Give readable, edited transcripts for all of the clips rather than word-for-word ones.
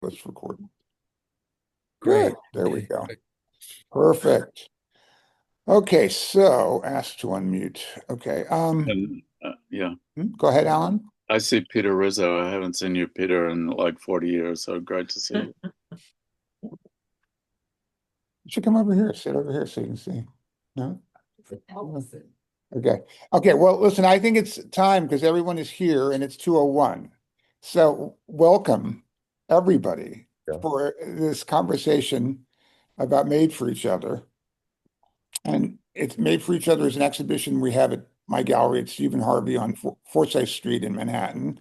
Let's record. Great. Good. There we go. Perfect. Okay, so asked to unmute. Okay. And yeah, Go ahead, Alan. I see Peter Rizzo. I haven't seen you, Peter, in like 40 years, so great to see you. You should come over here. Sit over here so you can see. No? Okay. Okay, well, listen, I think it's time because everyone is here and it's 2:01. So welcome everybody for this conversation about Made for Each Other. And it's Made for Each Other is an exhibition we have at my gallery at Steven Harvey on Forsyth Street in Manhattan.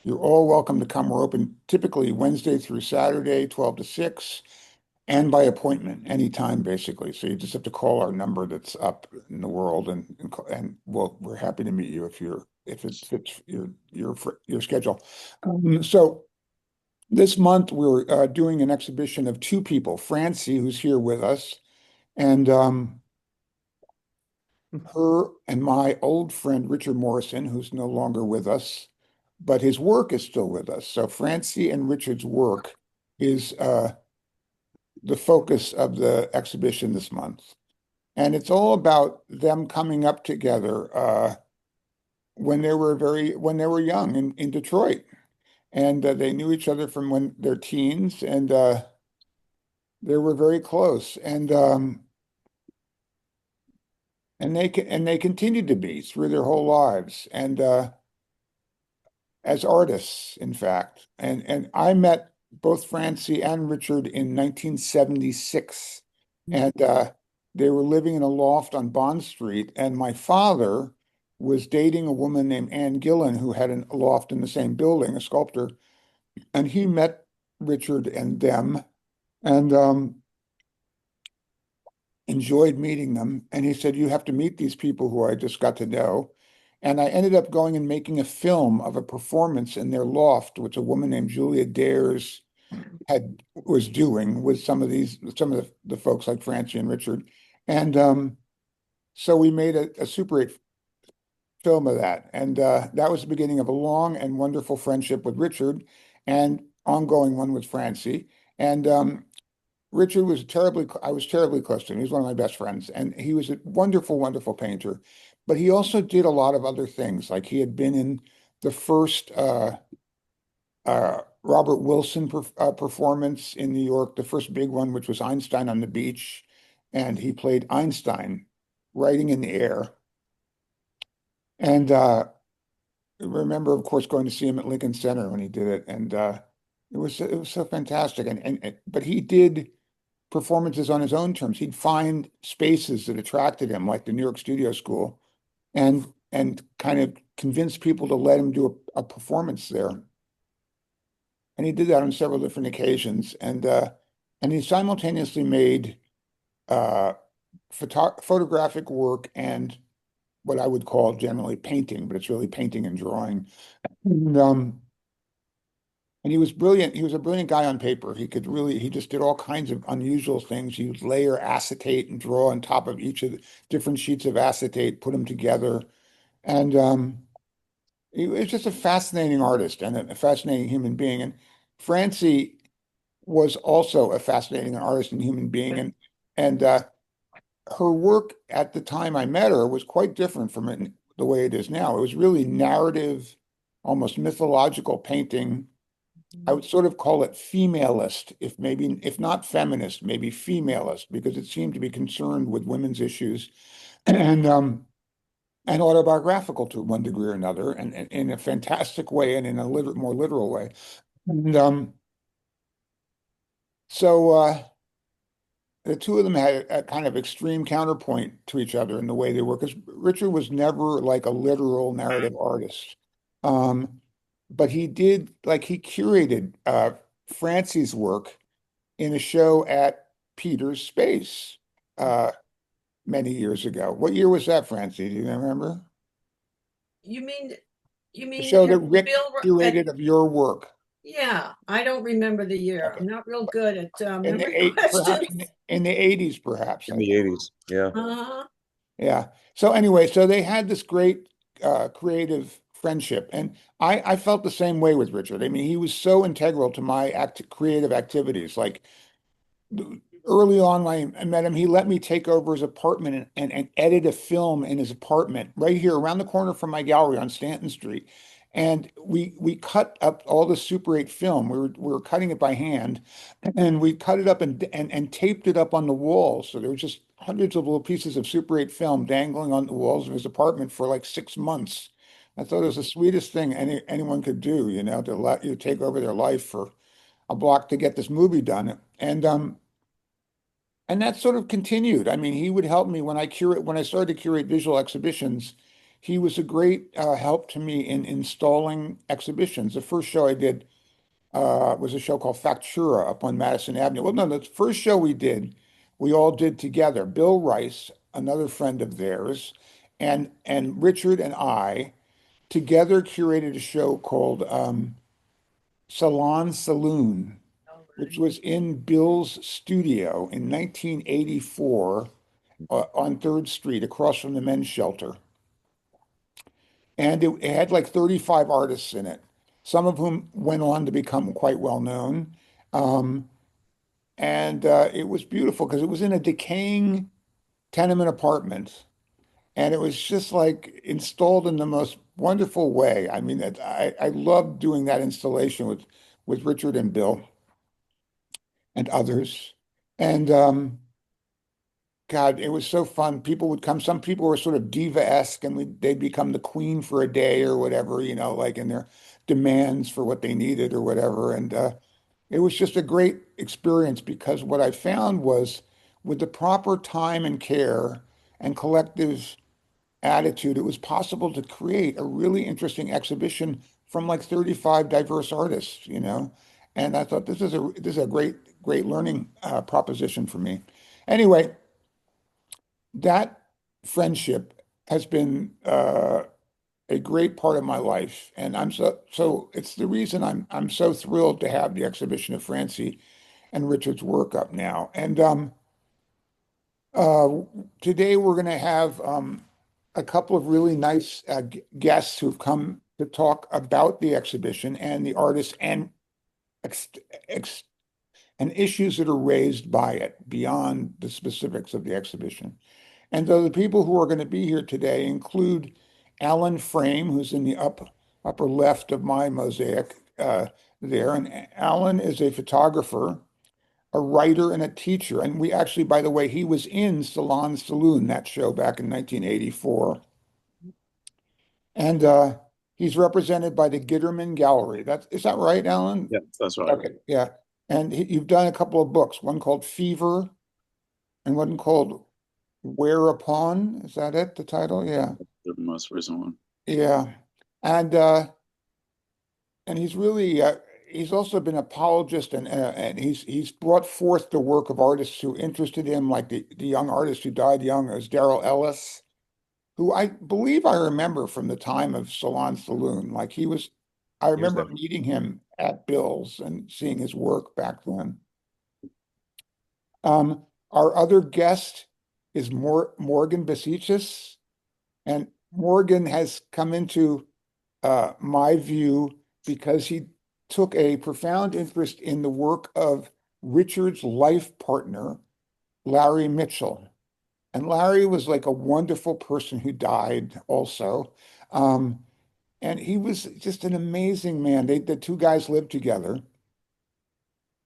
You're all welcome to come. We're open typically Wednesday through Saturday, 12 to 6, and by appointment anytime, basically. So you just have to call our number that's up in the world, and we're happy to meet you if it fits your schedule. So this month we're doing an exhibition of two people, Francie, who's here with us, and her and my old friend Richard Morrison, who's no longer with us, but his work is still with us. So Francie and Richard's work is the focus of the exhibition this month. And it's all about them coming up together when they were young in Detroit. And they knew each other from when they're teens, and they were very close. And they continued to be through their whole lives, and as artists, in fact. And I met both Francie and Richard in 1976, and they were living in a loft on Bond Street, and my father was dating a woman named Ann Gillen who had a loft in the same building, a sculptor, and he met Richard and them, and enjoyed meeting them. And he said, "You have to meet these people who I just got to know." And I ended up going and making a film of a performance in their loft, which a woman named Julia Dares was doing with some of the folks like Francie and Richard. And so we made a Super 8 film of that. And that was the beginning of a long and wonderful friendship with Richard and ongoing one with Francie. And Richard I was terribly close to him. He was one of my best friends, and he was a wonderful, wonderful painter. But he also did a lot of other things. Like he had been in the first Robert Wilson performance in New York, the first big one, which was Einstein on the Beach. And he played Einstein writing in the air. And remember, of course, going to see him at Lincoln Center when he did it. And it was so fantastic. But he did performances on his own terms. He'd find spaces that attracted him, like the New York Studio School, and kind of convince people to let him do a performance there. And he did that on several different occasions. And he simultaneously made photographic work and what I would call generally painting, but it's really painting and drawing. And he was brilliant. He was a brilliant guy on paper. He just did all kinds of unusual things. He would layer acetate and draw on top of each of the different sheets of acetate, put them together. And he was just a fascinating artist and a fascinating human being. And Francie was also a fascinating artist and human being. And her work at the time I met her was quite different from the way it is now. It was really narrative, almost mythological painting. I would sort of call it femalist, if not feminist, maybe femalist, because it seemed to be concerned with women's issues and autobiographical to one degree or another, and in a fantastic way and in a more literal way. And so the two of them had a kind of extreme counterpoint to each other in the way they were, because Richard was never like a literal narrative artist. But he curated Francie's work in a show at Peter's Space many years ago. What year was that, Francie? Do you remember? You mean The show that Rick curated of your work. Yeah, I don't remember the year. Okay. I'm not real good at In memory questions. in the 80s, perhaps. In the 80s, yeah. Uh-huh. Yeah. So anyway, so they had this great creative friendship. And I felt the same way with Richard. I mean, he was so integral to my creative activities. Like early on when I met him, he let me take over his apartment and edit a film in his apartment right here around the corner from my gallery on Stanton Street. And we cut up all the Super 8 film. We were cutting it by hand, and we cut it up and taped it up on the walls. So there were just hundreds of little pieces of Super 8 film dangling on the walls of his apartment for like 6 months. I thought it was the sweetest thing anyone could do, you know, to let you take over their life for a block to get this movie done. And that sort of continued. I mean, he would help me when I started to curate visual exhibitions. He was a great help to me in installing exhibitions. The first show I did was a show called Factura up on Madison Avenue. Well, no, the first show we all did together. Bill Rice, another friend of theirs, and Richard and I together curated a show called Salon Saloon, which was in Bill's studio in 1984 on 3rd Street across from the men's shelter. And it had like 35 artists in it, some of whom went on to become quite well known. Um, and it was beautiful because it was in a decaying tenement apartment. And it was just like installed in the most wonderful way. I mean, I loved doing that installation with Richard and Bill and others. And God, it was so fun. People would come. Some people were sort of diva-esque, and they'd become the queen for a day or whatever, you know, like in their demands for what they needed or whatever. And it was just a great experience because what I found was with the proper time and care and collective attitude, it was possible to create a really interesting exhibition from like 35 diverse artists, you know. And I thought this is a great learning proposition for me. Anyway, that friendship has been a great part of my life, and I'm so it's the reason I'm so thrilled to have the exhibition of Francie and Richard's work up now. And uh, today we're going to have a couple of really nice guests who've come to talk about the exhibition and the artists and ex ex and issues that are raised by it beyond the specifics of the exhibition. And so the people who are going to be here today include Alan Frame, who's in the upper left of my mosaic there. And Alan is a photographer, a writer, and a teacher. And we actually, by the way, he was in Salon Saloon, that show back in 1984. And he's represented by the Gitterman Gallery. Is that right, Alan? Yeah, that's right. Okay, yeah. And you've done a couple of books, one called Fever and one called Whereupon. Is that it, the title? Yeah. The most recent one. Yeah. And he's really he's also been an apologist and he's brought forth the work of artists who interested him, like the young artist who died young as Darrell Ellis, who I believe I remember from the time of Salon Saloon. Like I remember meeting him at Bill's and seeing his work back then. Our other guest is Morgan Bassichis, and Morgan has come into my view because he took a profound interest in the work of Richard's life partner, Larry Mitchell. And Larry was like a wonderful person who died also. And he was just an amazing man. The two guys lived together.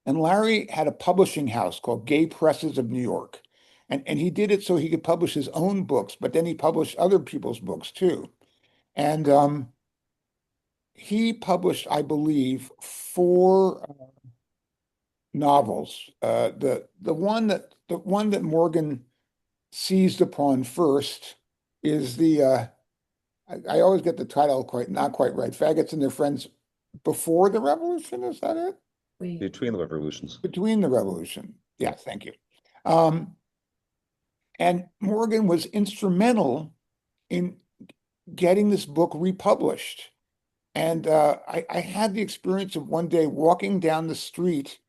And Larry had a publishing house called Gay Presses of New York. And he did it so he could publish his own books, but then he published other people's books too. And he published, I believe, 4 novels. The one that Morgan seized upon first is I always get the title not quite right. Faggots and Their Friends Before the Revolution, is that it? Between the Revolutions. Between the Revolution. Yeah, thank you. And Morgan was instrumental in getting this book republished. And I had the experience of one day walking down the street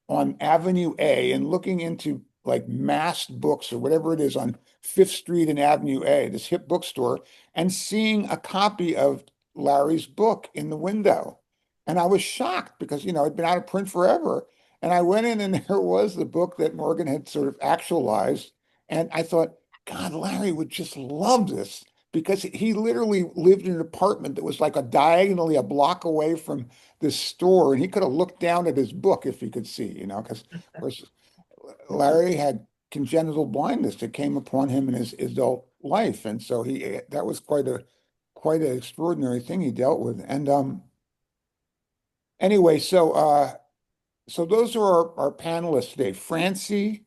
on Avenue A and looking into like massed books or whatever it is on 5th Street and Avenue A, this hip bookstore, and seeing a copy of Larry's book in the window. And I was shocked because, it'd been out of print forever. And I went in and there was the book that Morgan had sort of actualized. And I thought, God, Larry would just love this because he literally lived in an apartment that was like diagonally a block away from this store. And he could have looked down at his book if he could see, because of course, Larry had congenital blindness that came upon him in his adult life. And so that was quite an extraordinary thing he dealt with. And anyway, so those are our panelists today. Francie,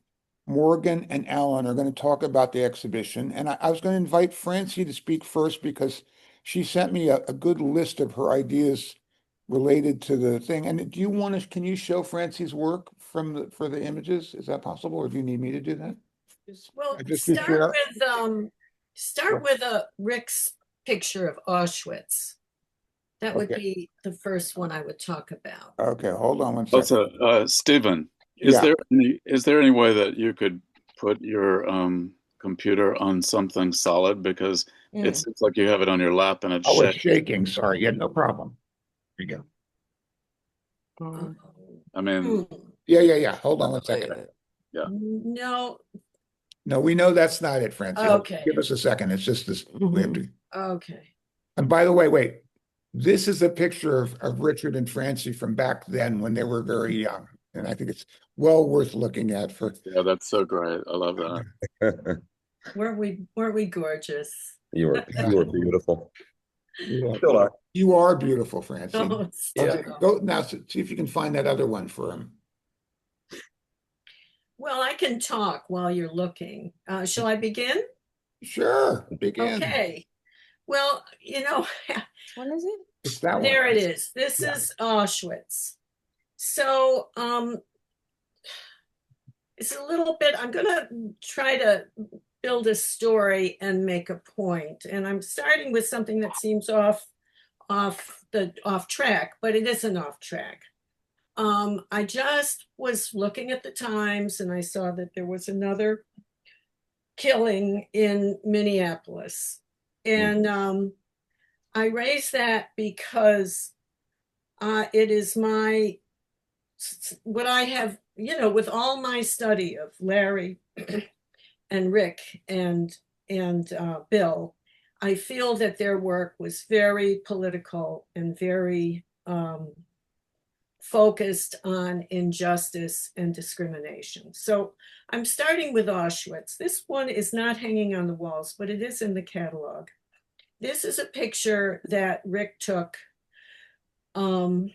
Morgan, and Alan are going to talk about the exhibition. And I was going to invite Francie to speak first because she sent me a good list of her ideas related to the thing. And can you show Francie's work for the images? Is that possible? Or do you need me to do that? Well, Just to share. start with Rick's picture of Auschwitz. That would Okay. be the first one I would talk about. Okay, hold on one second. Also, Steven, is Yeah. there any way that you could put your computer on something solid, because it seems like you have it on your lap and it's Oh, it's shaking. shaking. Sorry. Yeah, no problem. Here you go. I mean, Yeah. Hold on one second. No, No, we know that's not it, Francie. Okay. Give us a second. It's just this. We have to. okay. And by the way, wait. This is a picture of Richard and Francie from back then when they were very young. And I think it's well worth looking at for. yeah, that's so great. I love that. Weren't we gorgeous? You were beautiful. Yeah. Still are. You are beautiful, Francie. Oh, Okay, stop. go now. See if you can find that other one for him. Well, I can talk while you're looking. Shall I begin? Sure, begin. Okay. Well, When is it? It's that one. there it is. This Yeah. is Auschwitz. So, it's a little bit, I'm gonna try to build a story and make a point. And I'm starting with something that seems off track, but it isn't off track. I just was looking at the Times and I saw that there was another killing in Minneapolis. And I raised that because it is what I have, with all my study of Larry and Rick and Bill, I feel that their work was very political and very focused on injustice and discrimination. So I'm starting with Auschwitz. This one is not hanging on the walls, but it is in the catalog. This is a picture that Rick took from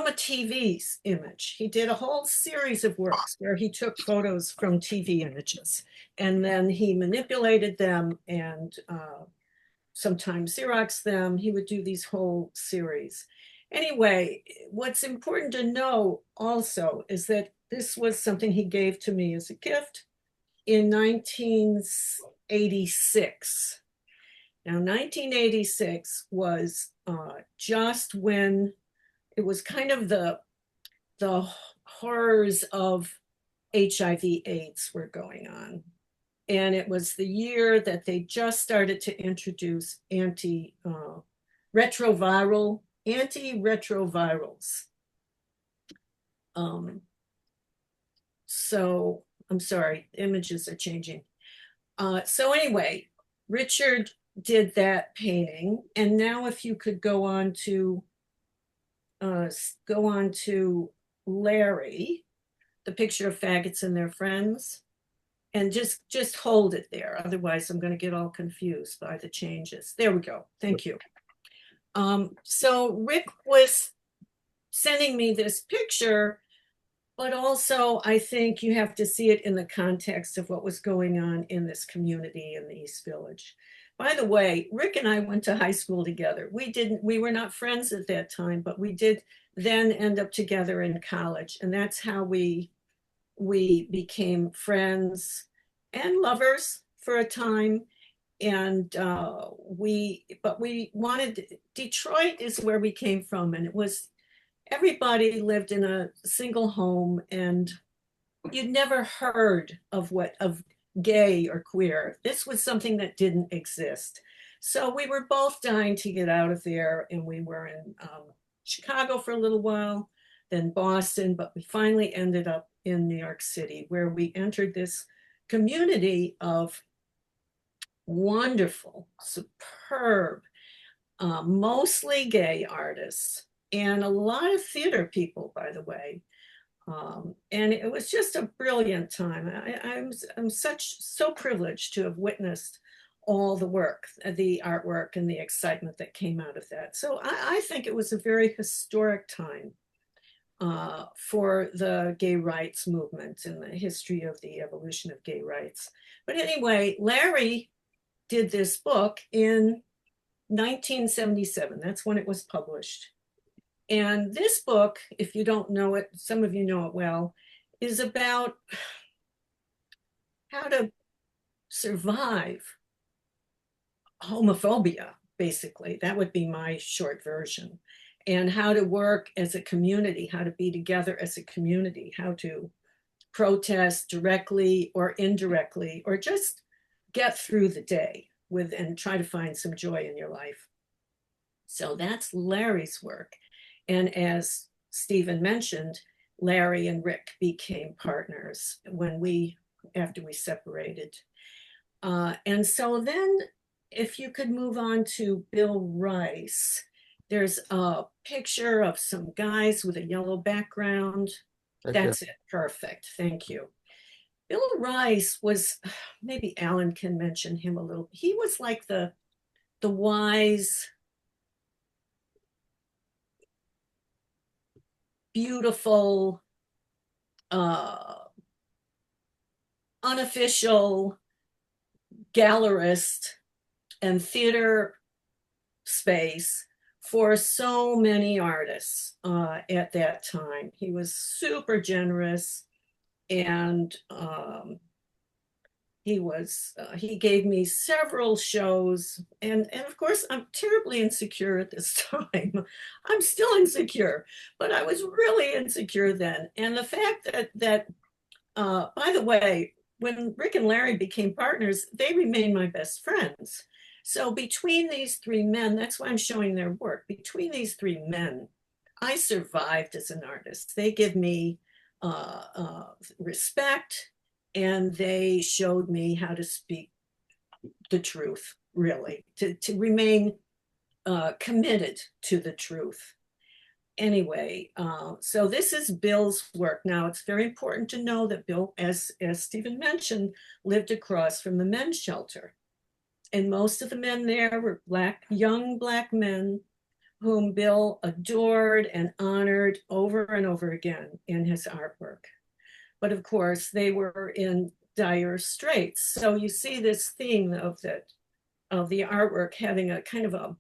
a TV's image. He did a whole series of works where he took photos from TV images and then he manipulated them and sometimes Xerox them. He would do these whole series. Anyway, what's important to know also is that this was something he gave to me as a gift in 1986. Now, 1986 was just when it was kind of the horrors of HIV/AIDS were going on. And it was the year that they just started to introduce antiretrovirals. So I'm sorry, images are changing. So anyway, Richard did that painting. And now if you could go on to Larry, the picture of faggots and their friends. And just hold it there. Otherwise, I'm going to get all confused by the changes. There we go. Thank you. So Rick was sending me this picture, but also I think you have to see it in the context of what was going on in this community in the East Village. By the way, Rick and I went to high school together. We were not friends at that time, but we did then end up together in college. And that's how we became friends and lovers for a time. And we wanted, Detroit is where we came from. And it was, everybody lived in a single home and you'd never heard of gay or queer. This was something that didn't exist. So we were both dying to get out of there, and we were in Chicago for a little while, then Boston, but we finally ended up in New York City, where we entered this community of wonderful, superb, mostly gay artists, and a lot of theater people, by the way. And it was just a brilliant time. I'm so privileged to have witnessed all the work, the artwork, and the excitement that came out of that. So I think it was a very historic time for the gay rights movement and the history of the evolution of gay rights. But anyway, Larry did this book in 1977. That's when it was published. And this book, if you don't know it, some of you know it well, is about how to survive homophobia, basically. That would be my short version. And how to work as a community, how to be together as a community, how to protest directly or indirectly, or just get through the day with and try to find some joy in your life. So that's Larry's work. And as Steven mentioned, Larry and Rick became partners after we separated. And so then if you could move on to Bill Rice, there's a picture of some guys with a yellow background. Right That's it. Perfect. Thank you. Bill Rice was, maybe Alan can mention him a little. He was like the wise, beautiful, unofficial gallerist and theater space for so many artists at that time. He was super generous, and he gave me several shows, and of course I'm terribly insecure at this time. I'm still insecure, but I was really insecure then. And the fact that by the way, when Rick and Larry became partners, they remained my best friends. So between these three men, that's why I'm showing their work. Between these three men, I survived as an artist. They give me respect, and they showed me how to speak the truth, really, to remain committed to the truth. Anyway, so this is Bill's work. Now, it's very important to know that Bill, as Steven mentioned, lived across from the men's shelter. And most of the men there were young black men whom Bill adored and honored over and over again in his artwork. But of course, they were in dire straits. So you see this theme of the artwork having a kind of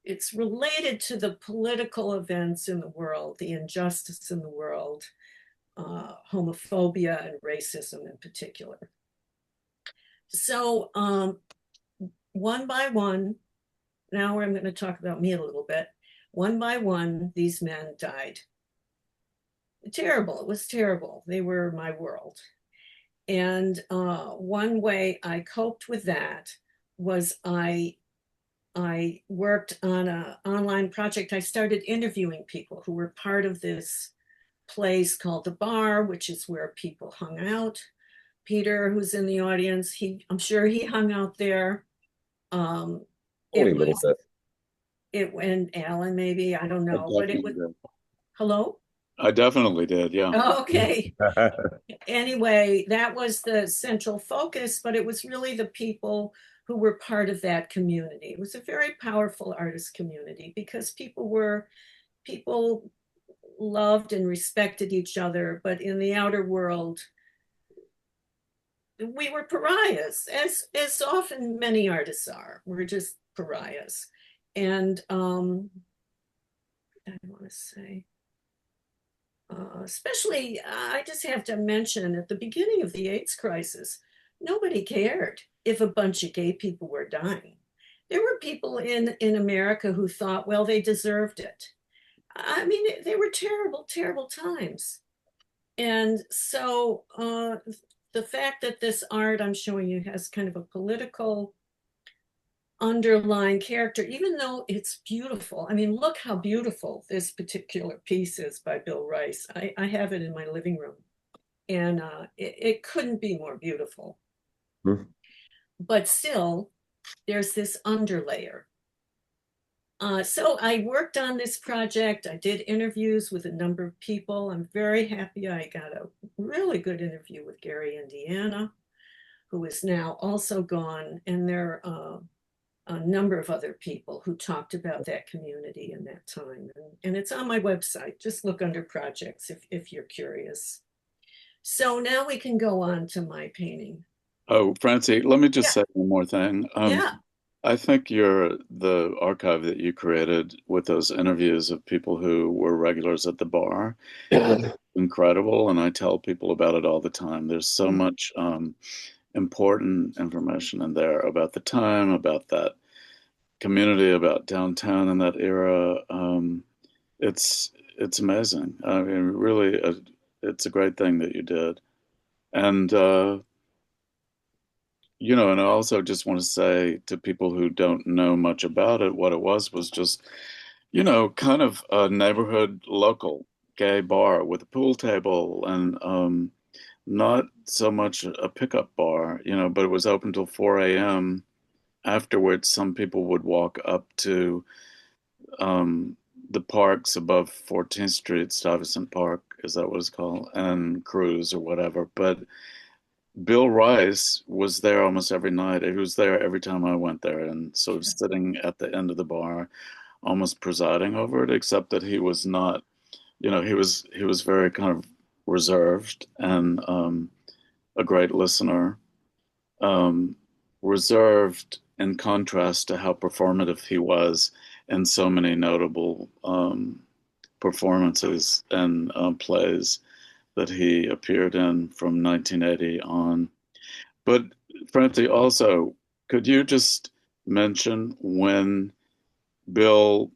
it's related to the political events in the world, the injustice in the world, homophobia and racism in particular. So one by one, now I'm going to talk about me a little bit. One by one, these men died. Terrible. It was terrible. They were my world. And one way I coped with that was I worked on an online project. I started interviewing people who were part of this place called The Bar, which is where people hung out. Peter, who's in the audience, I'm sure he hung out there. Only a little bit. And Alan, maybe, I don't know, but it was, hello? I definitely did, yeah. Oh, okay. Anyway, that was the central focus, but it was really the people who were part of that community. It was a very powerful artist community because people loved and respected each other, but in the outer world, we were pariahs, as often many artists are. We're just pariahs. And I want to say, especially, I just have to mention at the beginning of the AIDS crisis, nobody cared if a bunch of gay people were dying. There were people in America who thought, well, they deserved it. I mean, they were terrible, terrible times. And so the fact that this art I'm showing you has kind of a political underlying character, even though it's beautiful. I mean, look how beautiful this particular piece is by Bill Rice. I have it in my living room, and it couldn't be more beautiful. But still, there's this underlayer. So I worked on this project. I did interviews with a number of people. I'm very happy I got a really good interview with Gary, Indiana, who is now also gone. And there are a number of other people who talked about that community in that time. And it's on my website. Just look under projects if you're curious. So now we can go on to my painting. Oh, Francie, let me just Yeah. say one more thing. Yeah. I think the archive that you created with those interviews of people who were regulars at the bar, incredible. And I tell people about it all the time. There's so much important information in there about the time, about that community, about downtown in that era. It's amazing. I mean, really, it's a great thing that you did. And you know, and I also just want to say to people who don't know much about it, what it was just, you know, kind of a neighborhood local gay bar with a pool table and not so much a pickup bar, you know, but it was open till 4 a.m. Afterwards, some people would walk up to the parks above 14th Street, Stuyvesant Park, is that what it's called, and cruise or whatever. But Bill Rice was there almost every night. He was there every time I went there and sort of sitting at the end of the bar, almost presiding over it, except that he was not, you know, he was very kind of reserved and a great listener. Reserved in contrast to how performative he was in so many notable performances and plays that he appeared in from 1980 on. But Francie, also, could you just mention when Bill,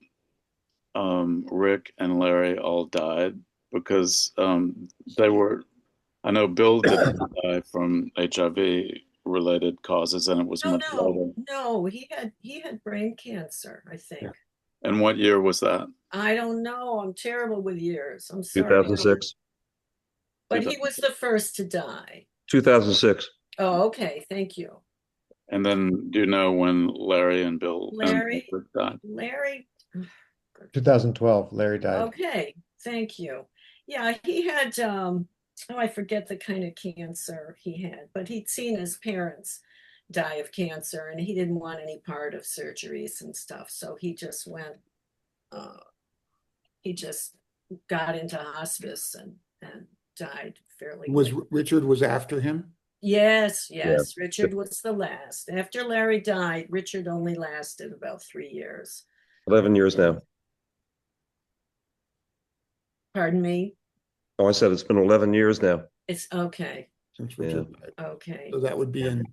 Rick, and Larry all died? Because they were, I know Bill didn't die from HIV related causes, and it was much later. No, he had brain cancer, I think. And what year was that? I don't know. I'm terrible with years. I'm sorry. 2006. But he was the first to die. 2006. Oh, okay. Thank you. And then do you know when Larry and Bill and Rick died? Larry. 2012, Larry died. Okay. Thank you. Yeah, he had, I forget the kind of cancer he had, but he'd seen his parents die of cancer and he didn't want any part of surgeries and stuff. So he just went, he just got into hospice and died fairly quickly. Richard was after him? Yes. Richard was the last. After Larry died, Richard only lasted about 3 years. 11 years now. Pardon me? Oh, I said it's been 11 years now. It's okay. Since Richard died. Okay. So that would be in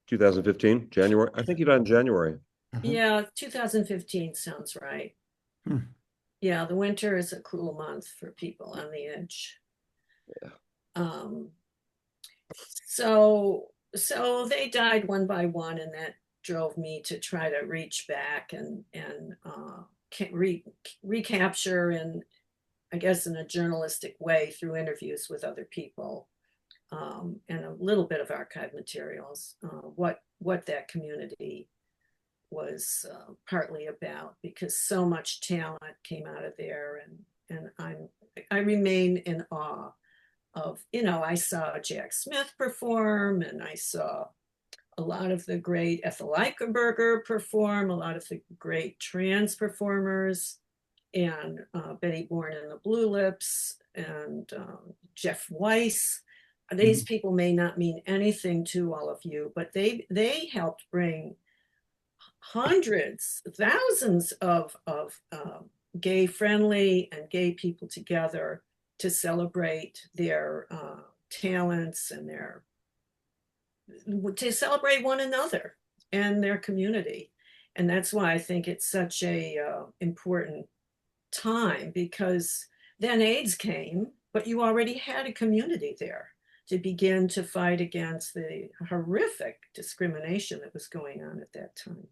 2015, January. I think he died in January. Yeah, 2015 sounds right. Yeah, the winter is a cruel month for people on the edge. Yeah. So they died one by one, and that drove me to try to reach back and recapture, and I guess in a journalistic way through interviews with other people and a little bit of archive materials, what that community was partly about, because so much talent came out of there, and I remain in awe of, you know, I saw Jack Smith perform, and I saw a lot of the great Ethel Eichenberger perform, a lot of the great trans performers, and Betty Bourne and the Blue Lips, and Jeff Weiss. These people may not mean anything to all of you, but they helped bring hundreds, thousands of gay friendly and gay people together to celebrate their talents and to celebrate one another and their community. And that's why I think it's such a important time, because then AIDS came, but you already had a community there. to begin to fight against the horrific discrimination that was going on at that time.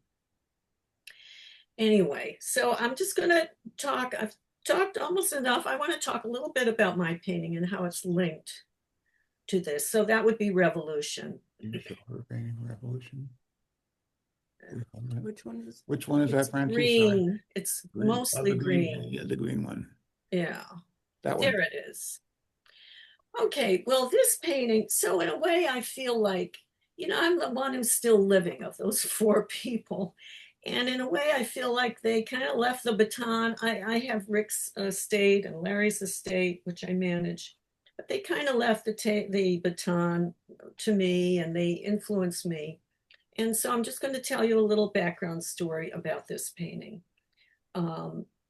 Anyway, so I'm just going to talk. I've talked almost enough. I want to talk a little bit about my painting and how it's linked to this. So that would be Revolution. Revolution. Which one is? Which one is It's that, Francis? Sorry. green. It's mostly the green. Yeah, the green one. Yeah, That one. there it is. Okay, well, this painting, so in a way, I feel like, you know, I'm the one who's still living of those four people. And in a way, I feel like they kind of left the baton. I have Rick's estate and Larry's estate, which I manage, but they kind of left the baton to me, and they influenced me. And so I'm just going to tell you a little background story about this painting.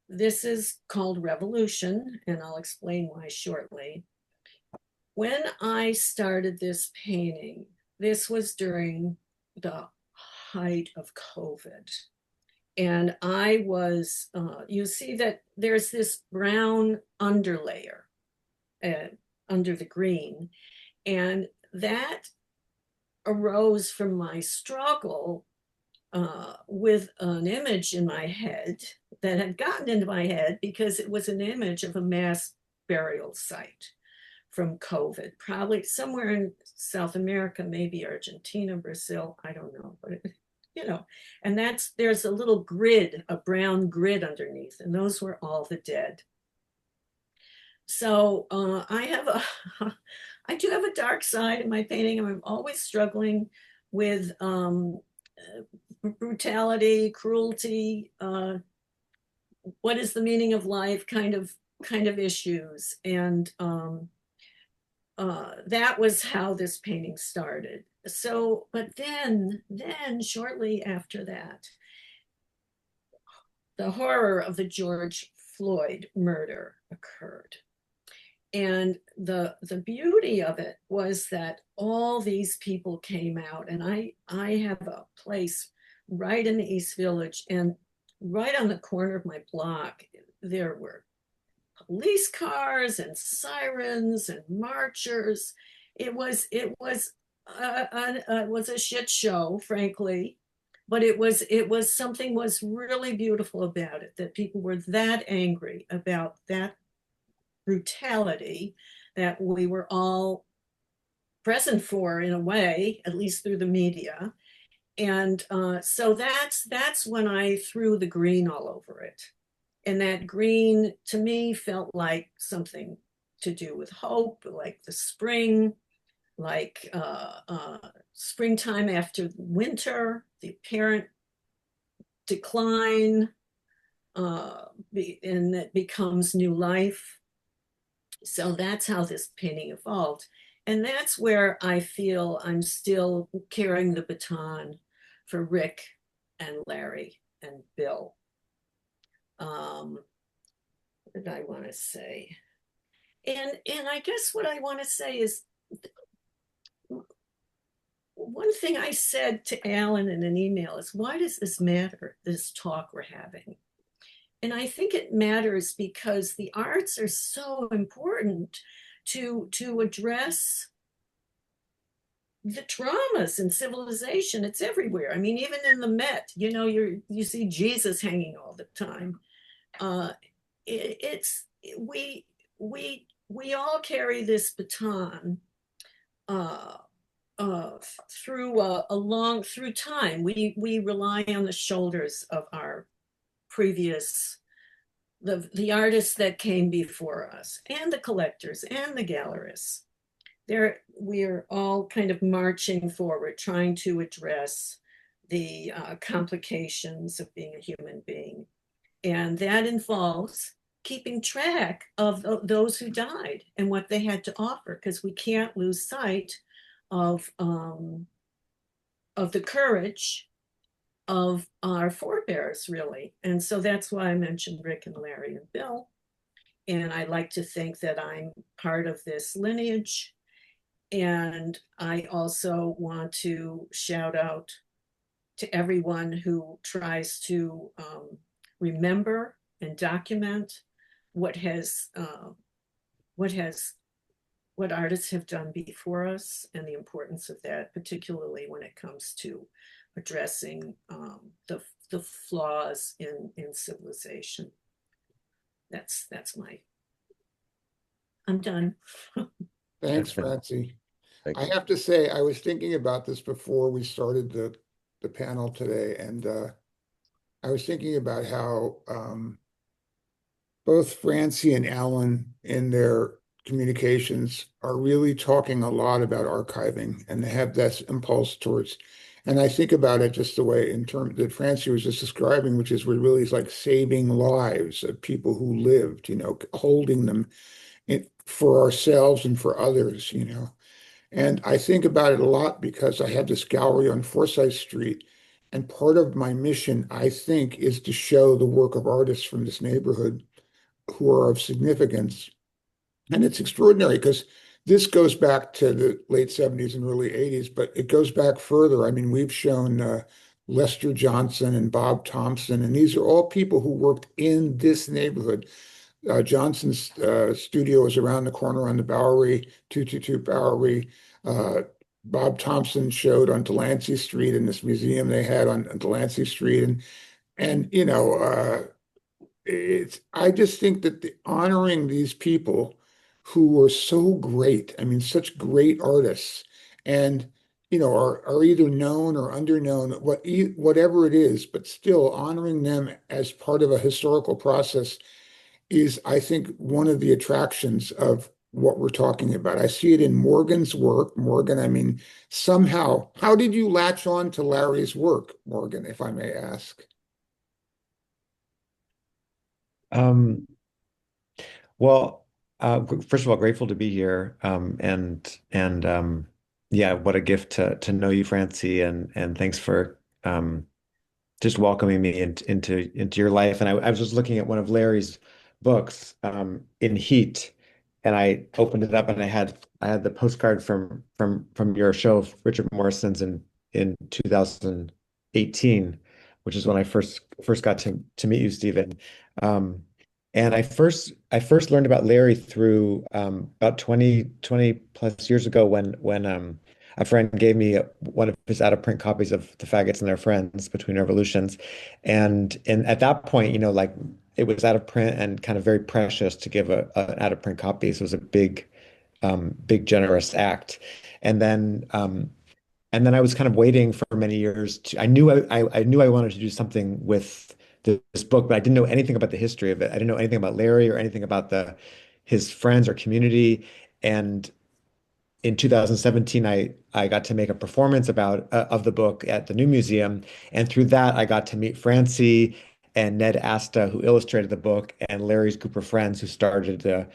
This is called Revolution, and I'll explain why shortly. When I started this painting, this was during the height of COVID. And I was, you see that there's this brown underlayer under the green. And that arose from my struggle with an image in my head that had gotten into my head because it was an image of a mass burial site from COVID, probably somewhere in South America, maybe Argentina, Brazil, I don't know, but you know, and there's a little grid, a brown grid underneath, and those were all the dead. So I do have a dark side in my painting. I'm always struggling with brutality, cruelty, what is the meaning of life kind of issues. And that was how this painting started. So, but then shortly after that, the horror of the George Floyd murder occurred. And the beauty of it was that all these people came out, and I have a place right in the East Village, and right on the corner of my block, there were police cars and sirens and marchers. It was a shit show, frankly, but it was something was really beautiful about it, that people were that angry about that brutality that we were all present for, in a way, at least through the media. And so that's when I threw the green all over it. And that green to me felt like something to do with hope, like the spring, like springtime after winter, the apparent decline, and that becomes new life. So that's how this painting evolved. And that's where I feel I'm still carrying the baton for Rick and Larry and Bill. What did I want to say? And I guess what I want to say is, one thing I said to Alan in an email is, why does this matter, this talk we're having? And I think it matters because the arts are so important to address the traumas in civilization. It's everywhere. I mean, even in the Met, you know, you see Jesus hanging all the time. We all carry this baton through time. We rely on the shoulders of our previous, the artists that came before us, and the collectors and the gallerists. We're all kind of marching forward, trying to address the complications of being a human being. And that involves keeping track of those who died and what they had to offer, because we can't lose sight of the courage of our forebears, really. And so that's why I mentioned Rick and Larry and Bill. And I like to think that I'm part of this lineage. And I also want to shout out to everyone who tries to remember and document what has what artists have done before us and the importance of that, particularly when it comes to addressing the flaws in civilization. That's my. I'm done. Thanks, Francie. Thank I you. have to say, I was thinking about this before we started the panel today, and I was thinking about how both Francie and Alan in their communications are really talking a lot about archiving, and they have that impulse towards. And I think about it just the way in terms that Francie was just describing, which is really like saving lives of people who lived, holding them for ourselves and for others. And I think about it a lot because I have this gallery on Forsyth Street, and part of my mission, I think, is to show the work of artists from this neighborhood who are of significance. And it's extraordinary because this goes back to the late 70s and early 80s, but it goes back further. I mean, we've shown Lester Johnson and Bob Thompson, and these are all people who worked in this neighborhood. Johnson's studio is around the corner on the Bowery, 222 Bowery. Bob Thompson showed on Delancey Street in this museum they had on Delancey Street. And I just think that honoring these people who were so great, I mean, such great artists, and are either known or underknown, whatever it is, but still honoring them as part of a historical process is, I think, one of the attractions of what we're talking about. I see it in Morgan's work. Morgan, I mean, somehow, how did you latch on to Larry's work, Morgan, if I may ask? Well, first of all, grateful to be here. And yeah, what a gift to know you, Francie, and thanks for just welcoming me into your life. And I was just looking at one of Larry's books, in Heat, and I opened it up and I had the postcard from your show, Richard Morrison's in 2018, which is when I first got to meet you, Steven. And I first learned about Larry through about 20 plus years ago when a friend gave me one of his out of print copies of The Faggots and Their Friends Between Revolutions. And at that point, like it was out of print and kind of very precious to give an out of print copy. So it was a big generous act. And then I was kind of waiting for many years I knew I wanted to do something with this book, but I didn't know anything about the history of it. I didn't know anything about Larry or anything about his friends or community. And in 2017, I got to make a performance of the book at the New Museum, and through that, I got to meet Francie and Ned Asta, who illustrated the book, and Larry's group of friends who started a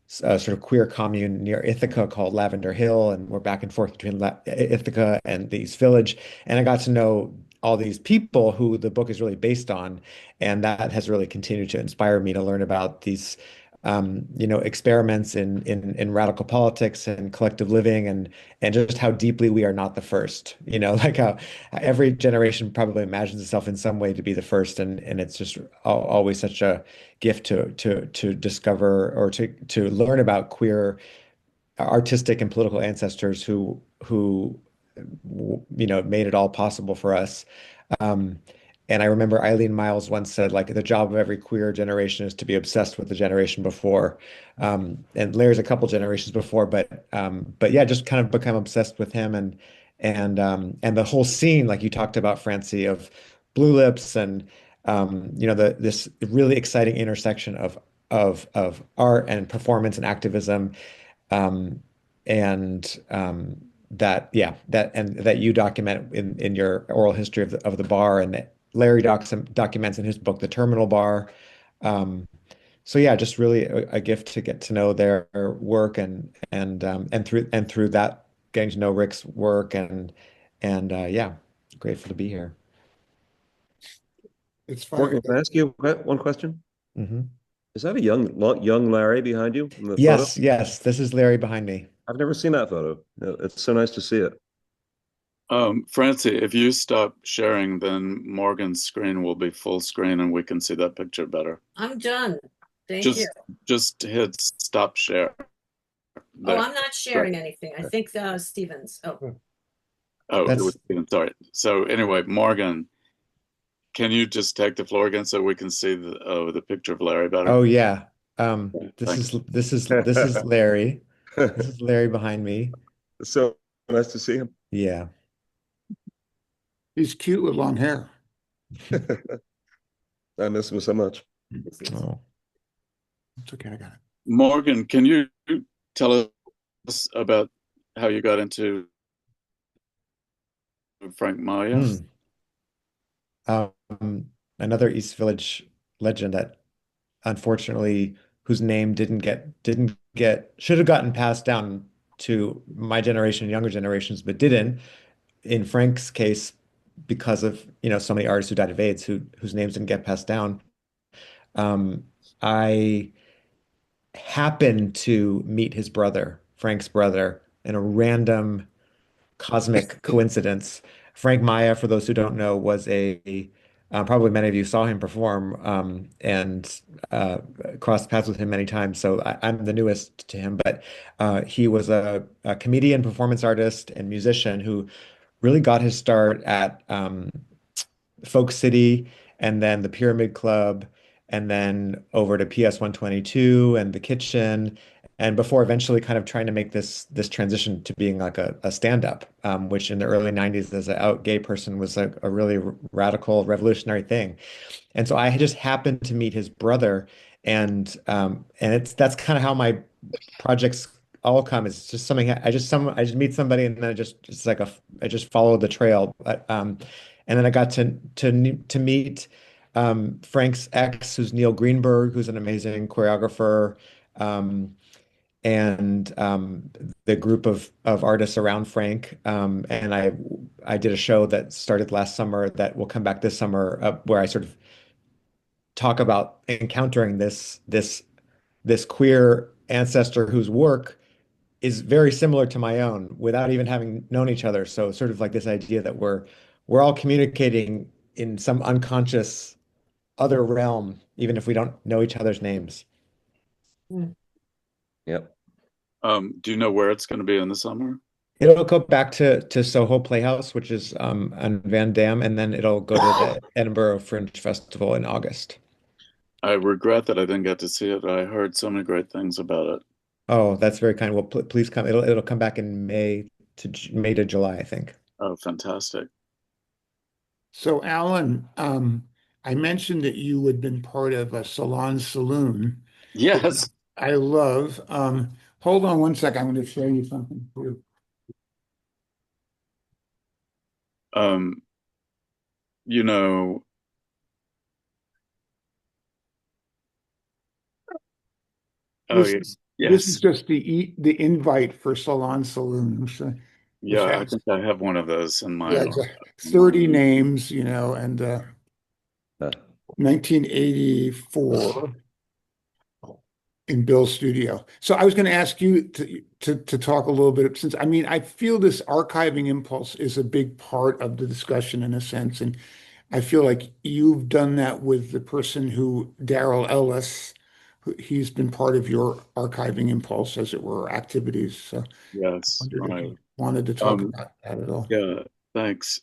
sort of queer commune near Ithaca called Lavender Hill, and we're back and forth between Ithaca and the East Village. And I got to know all these people who the book is really based on, and that has really continued to inspire me to learn about these experiments in radical politics and collective living, and just how deeply we are not the first. Like how every generation probably imagines itself in some way to be the first, and it's just always such a gift to discover or to learn about queer artistic and political ancestors who made it all possible for us. Um, and I remember Eileen Miles once said, like, the job of every queer generation is to be obsessed with the generation before. And Larry's a couple generations before, but yeah, just kind of become obsessed with him and the whole scene, like you talked about, Francie, of Blue Lips and this really exciting intersection of art and performance and activism, um, and that you document in your oral history of the bar, and that Larry documents in his book, The Terminal Bar. Um, so yeah, just really a gift to get to know their work, and through that, getting to know Rick's work, and yeah, grateful to be here. It's funny. Morgan, can I ask you one question? Mhm. Is that a young Larry behind you in the photo? Yes, this is Larry behind me. I've never seen that photo. It's so nice to see it. Francie, if you stop sharing, then Morgan's screen will be full screen and we can see that picture better. I'm done. Thank you. Just hit stop share. Oh, I'm not sharing anything. I think Stevens. Oh, Oh, it That's was Steven, sorry. So anyway, Morgan, can you just take the floor again so we can see the picture of Larry better? Oh yeah. This Thanks. is Larry. This is Larry behind me. So nice to see him. Yeah. He's cute with long hair. I miss him so much. Oh. It's okay, I got it. Morgan, can you tell us about how you got into Frank Maya? Another East Village legend that unfortunately whose name didn't get should have gotten passed down to my generation, younger generations, but didn't. In Frank's case, because of so many artists who died of AIDS whose names didn't get passed down. I happened to meet his brother, Frank's brother, in a random cosmic coincidence. Frank Maya, for those who don't know, was probably many of you saw him perform and crossed paths with him many times. So I'm the newest to him, but he was a comedian, performance artist, and musician who really got his start at Folk City and then the Pyramid Club and then over to PS 122 and the Kitchen and before eventually kind of trying to make this transition to being like a stand-up, which in the early 90s as an out gay person was a really radical revolutionary thing. And so I had just happened to meet his brother and that's kind of how my projects all come. It's just something I just meet somebody and then I just follow the trail. But and then I got to meet Frank's ex, who's Neil Greenberg, who's an amazing choreographer, and the group of artists around Frank. And I did a show that started last summer that will come back this summer, where I sort of talk about encountering this queer ancestor whose work is very similar to my own without even having known each other. So sort of like this idea that we're all communicating in some unconscious other realm, even if we don't know each other's names. Yep. Do you know where it's going to be in the summer? It'll go back to Soho Playhouse, which is on Van Dam, and then it'll go to the Edinburgh Fringe Festival in August. I regret that I didn't get to see it. I heard so many great things about it. Oh, that's very kind. Well, please come. It'll come back in May to July, I think. Oh, fantastic. So Alan, I mentioned that you had been part of a salon saloon, which Yes. I love. Hold on one second. I'm going to show you something too. You know, oh This yes, this is yes. just the invite for Salon Saloon, which Yeah, I has think I have one of those in my yeah, 30 names, and Uh, 1984 in Bill's studio. So I was going to ask you to talk a little bit since I mean I feel this archiving impulse is a big part of the discussion in a sense, and I feel like you've done that with the person Daryl Ellis, he's been part of your archiving impulse, as it were, activities. So I yes, wondered if right. you wanted to talk about that at all. Yeah, thanks.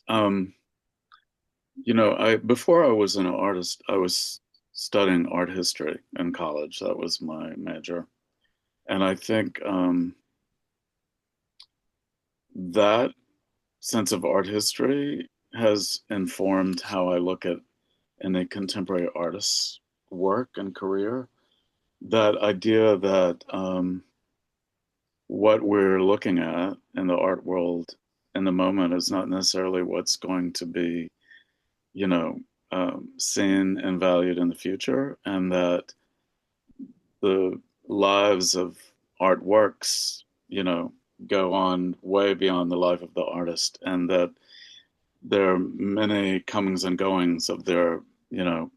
Before I was an artist, I was studying art history in college. That was my major. And I think that sense of art history has informed how I look at any contemporary artist's work and career. That idea that what we're looking at in the art world in the moment is not necessarily what's going to be, seen and valued in the future, and that the lives of artworks, go on way beyond the life of the artist, and that there are many comings and goings of their,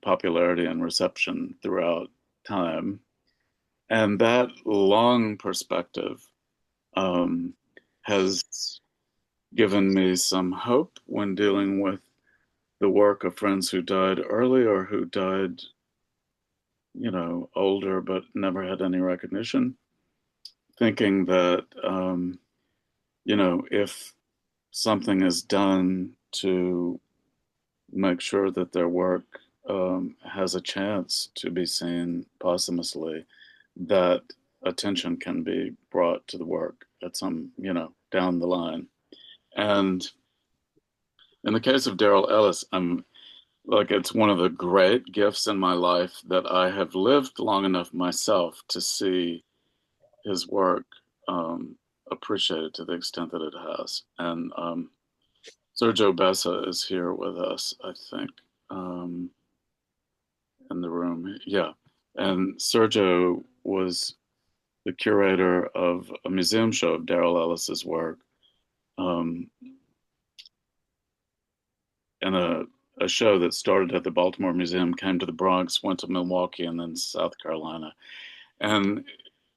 popularity and reception throughout time. And that long perspective has given me some hope when dealing with the work of friends who died early or who died, older but never had any recognition. thinking that, if something is done to make sure that their work has a chance to be seen posthumously, that attention can be brought to the work at some, down the line. And in the case of Daryl Ellis, it's one of the great gifts in my life that I have lived long enough myself to see his work appreciated to the extent that it has. And Sergio Bessa is here with us, I think, in the room. Yeah. And Sergio was the curator of a museum show of Daryl Ellis's work, and a show that started at the Baltimore Museum, came to the Bronx, went to Milwaukee, and then South Carolina. And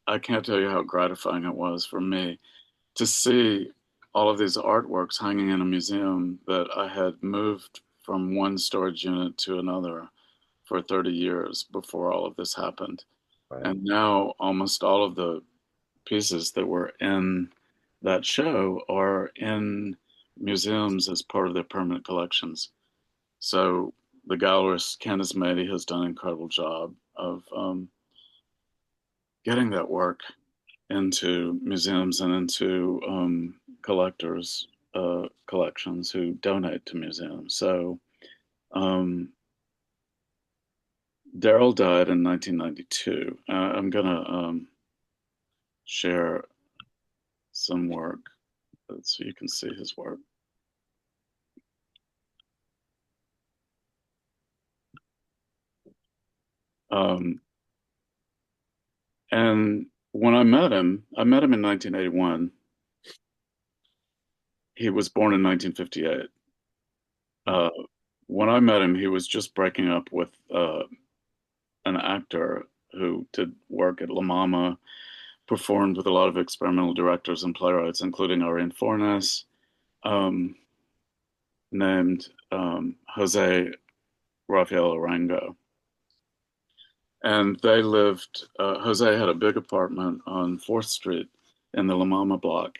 I can't tell you how gratifying it was for me to see all of these artworks hanging in a museum that I had moved from one storage unit to another for 30 years before all of this happened. Right. And now almost all of the pieces that were in that show are in museums as part of their permanent collections. So the gallerist Candice Mady has done an incredible job of getting that work into museums and into collectors' collections who donate to museums. So Daryl died in 1992. I'm gonna share some work so you can see his work. And when I met him in 1981. He was born in 1958. When I met him, he was just breaking up with an actor who did work at La Mama, performed with a lot of experimental directors and playwrights, including Ariane Fornes, named Jose Rafael Arango. And they lived, Jose had a big apartment on 4th Street in the La Mama block.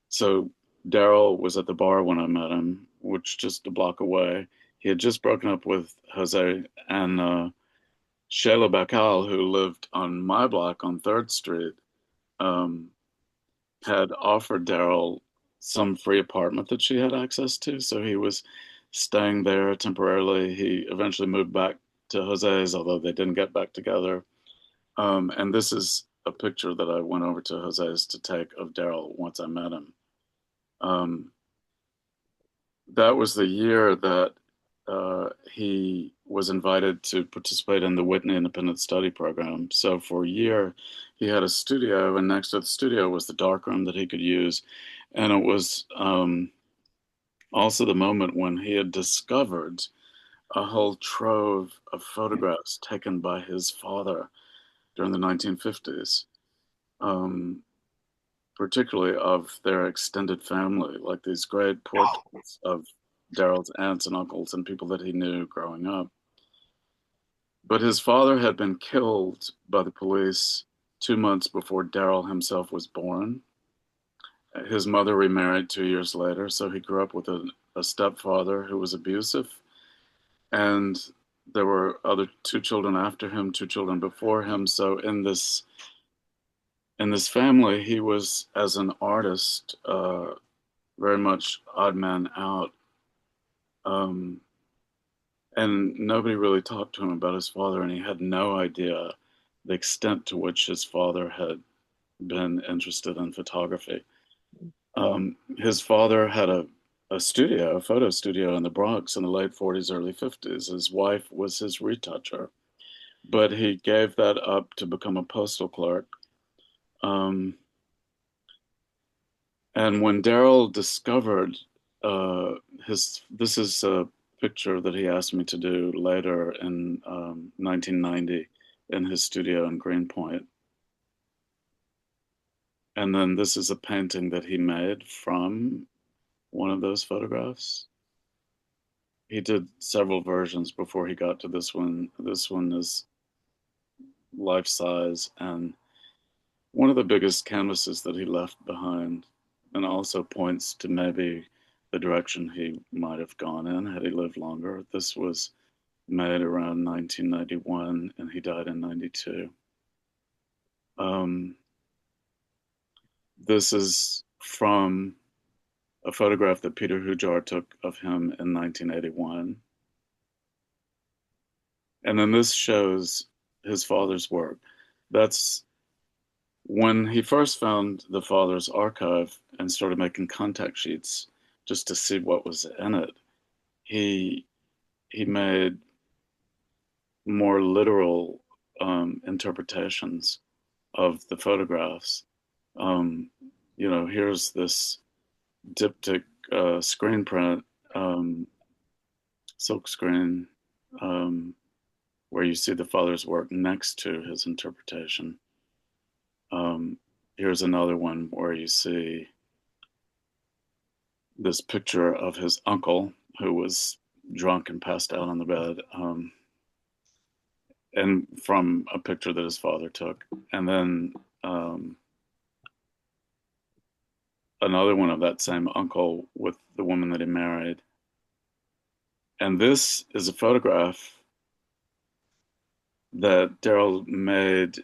So Daryl was at the bar when I met him, which just a block away. He had just broken up with Jose, and Shayla Bacal, who lived on my block on 3rd Street, had offered Daryl some free apartment that she had access to. So he was staying there temporarily. He eventually moved back to Jose's, although they didn't get back together. And this is a picture that I went over to Jose's to take of Daryl once I met him. That was the year that he was invited to participate in the Whitney Independent Study Program. So for a year, he had a studio, and next to the studio was the darkroom that he could use. And it was also the moment when he had discovered a whole trove of photographs taken by his father during the 1950s. Particularly of their extended family, like these great portraits of Daryl's aunts and uncles and people that he knew growing up. But his father had been killed by the police 2 months before Daryl himself was born. His mother remarried 2 years later, so he grew up with a stepfather who was abusive. And there were other 2 children after him, 2 children before him. So in this family, he was, as an artist, very much odd man out. And nobody really talked to him about his father, and he had no idea the extent to which his father had been interested in photography. His father had a photo studio in the Bronx in the late 40s, early 50s. His wife was his retoucher, but he gave that up to become a postal clerk. And when Daryl discovered this is a picture that he asked me to do later in 1990 in his studio in Greenpoint. And then this is a painting that he made from one of those photographs. He did several versions before he got to this one. This one is life size, and one of the biggest canvases that he left behind, and also points to maybe the direction he might have gone in had he lived longer. This was made around 1991, and he died in 92. This is from a photograph that Peter Hujar took of him in 1981. And then this shows his father's work. That's when he first found the father's archive and started making contact sheets just to see what was in it. He made more literal interpretations of the photographs. Here's this diptych screen print, silk screen, where you see the father's work next to his interpretation. Here's another one where you see this picture of his uncle who was drunk and passed out on the bed, and from a picture that his father took. And then another one of that same uncle with the woman that he married. And this is a photograph that Daryl made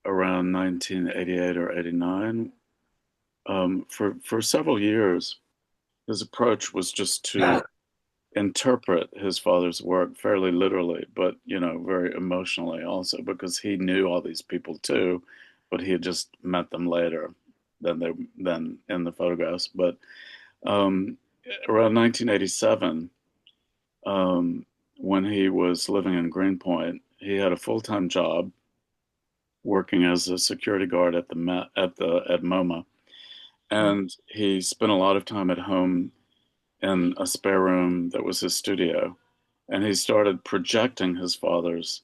around 1988 or 89. For several years, his approach was just to interpret his father's work fairly literally, but very emotionally also, because he knew all these people too, but he had just met them later than in the photographs. But around 1987, when he was living in Greenpoint, he had a full-time job working as a security guard at MoMA, and he spent a lot of time at home in a spare room that was his studio, and he started projecting his father's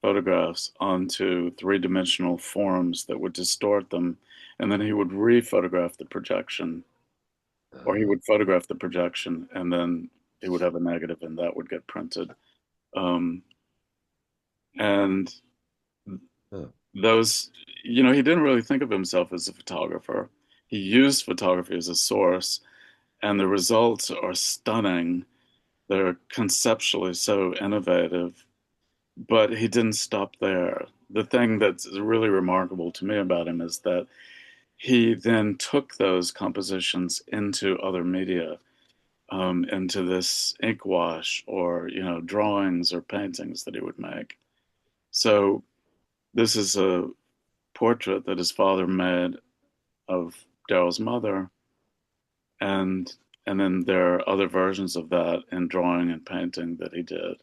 photographs onto three-dimensional forms that would distort them, and then he would re-photograph the projection, or he would photograph the projection, and then he would have a negative, and that would get printed. And those, he didn't really think of himself as a photographer. He used photography as a source, and the results are stunning. They're conceptually so innovative, but he didn't stop there. The thing that's really remarkable to me about him is that he then took those compositions into other media, into this ink wash or, drawings or paintings that he would make. So this is a portrait that his father made of Daryl's mother, and then there are other versions of that in drawing and painting that he did.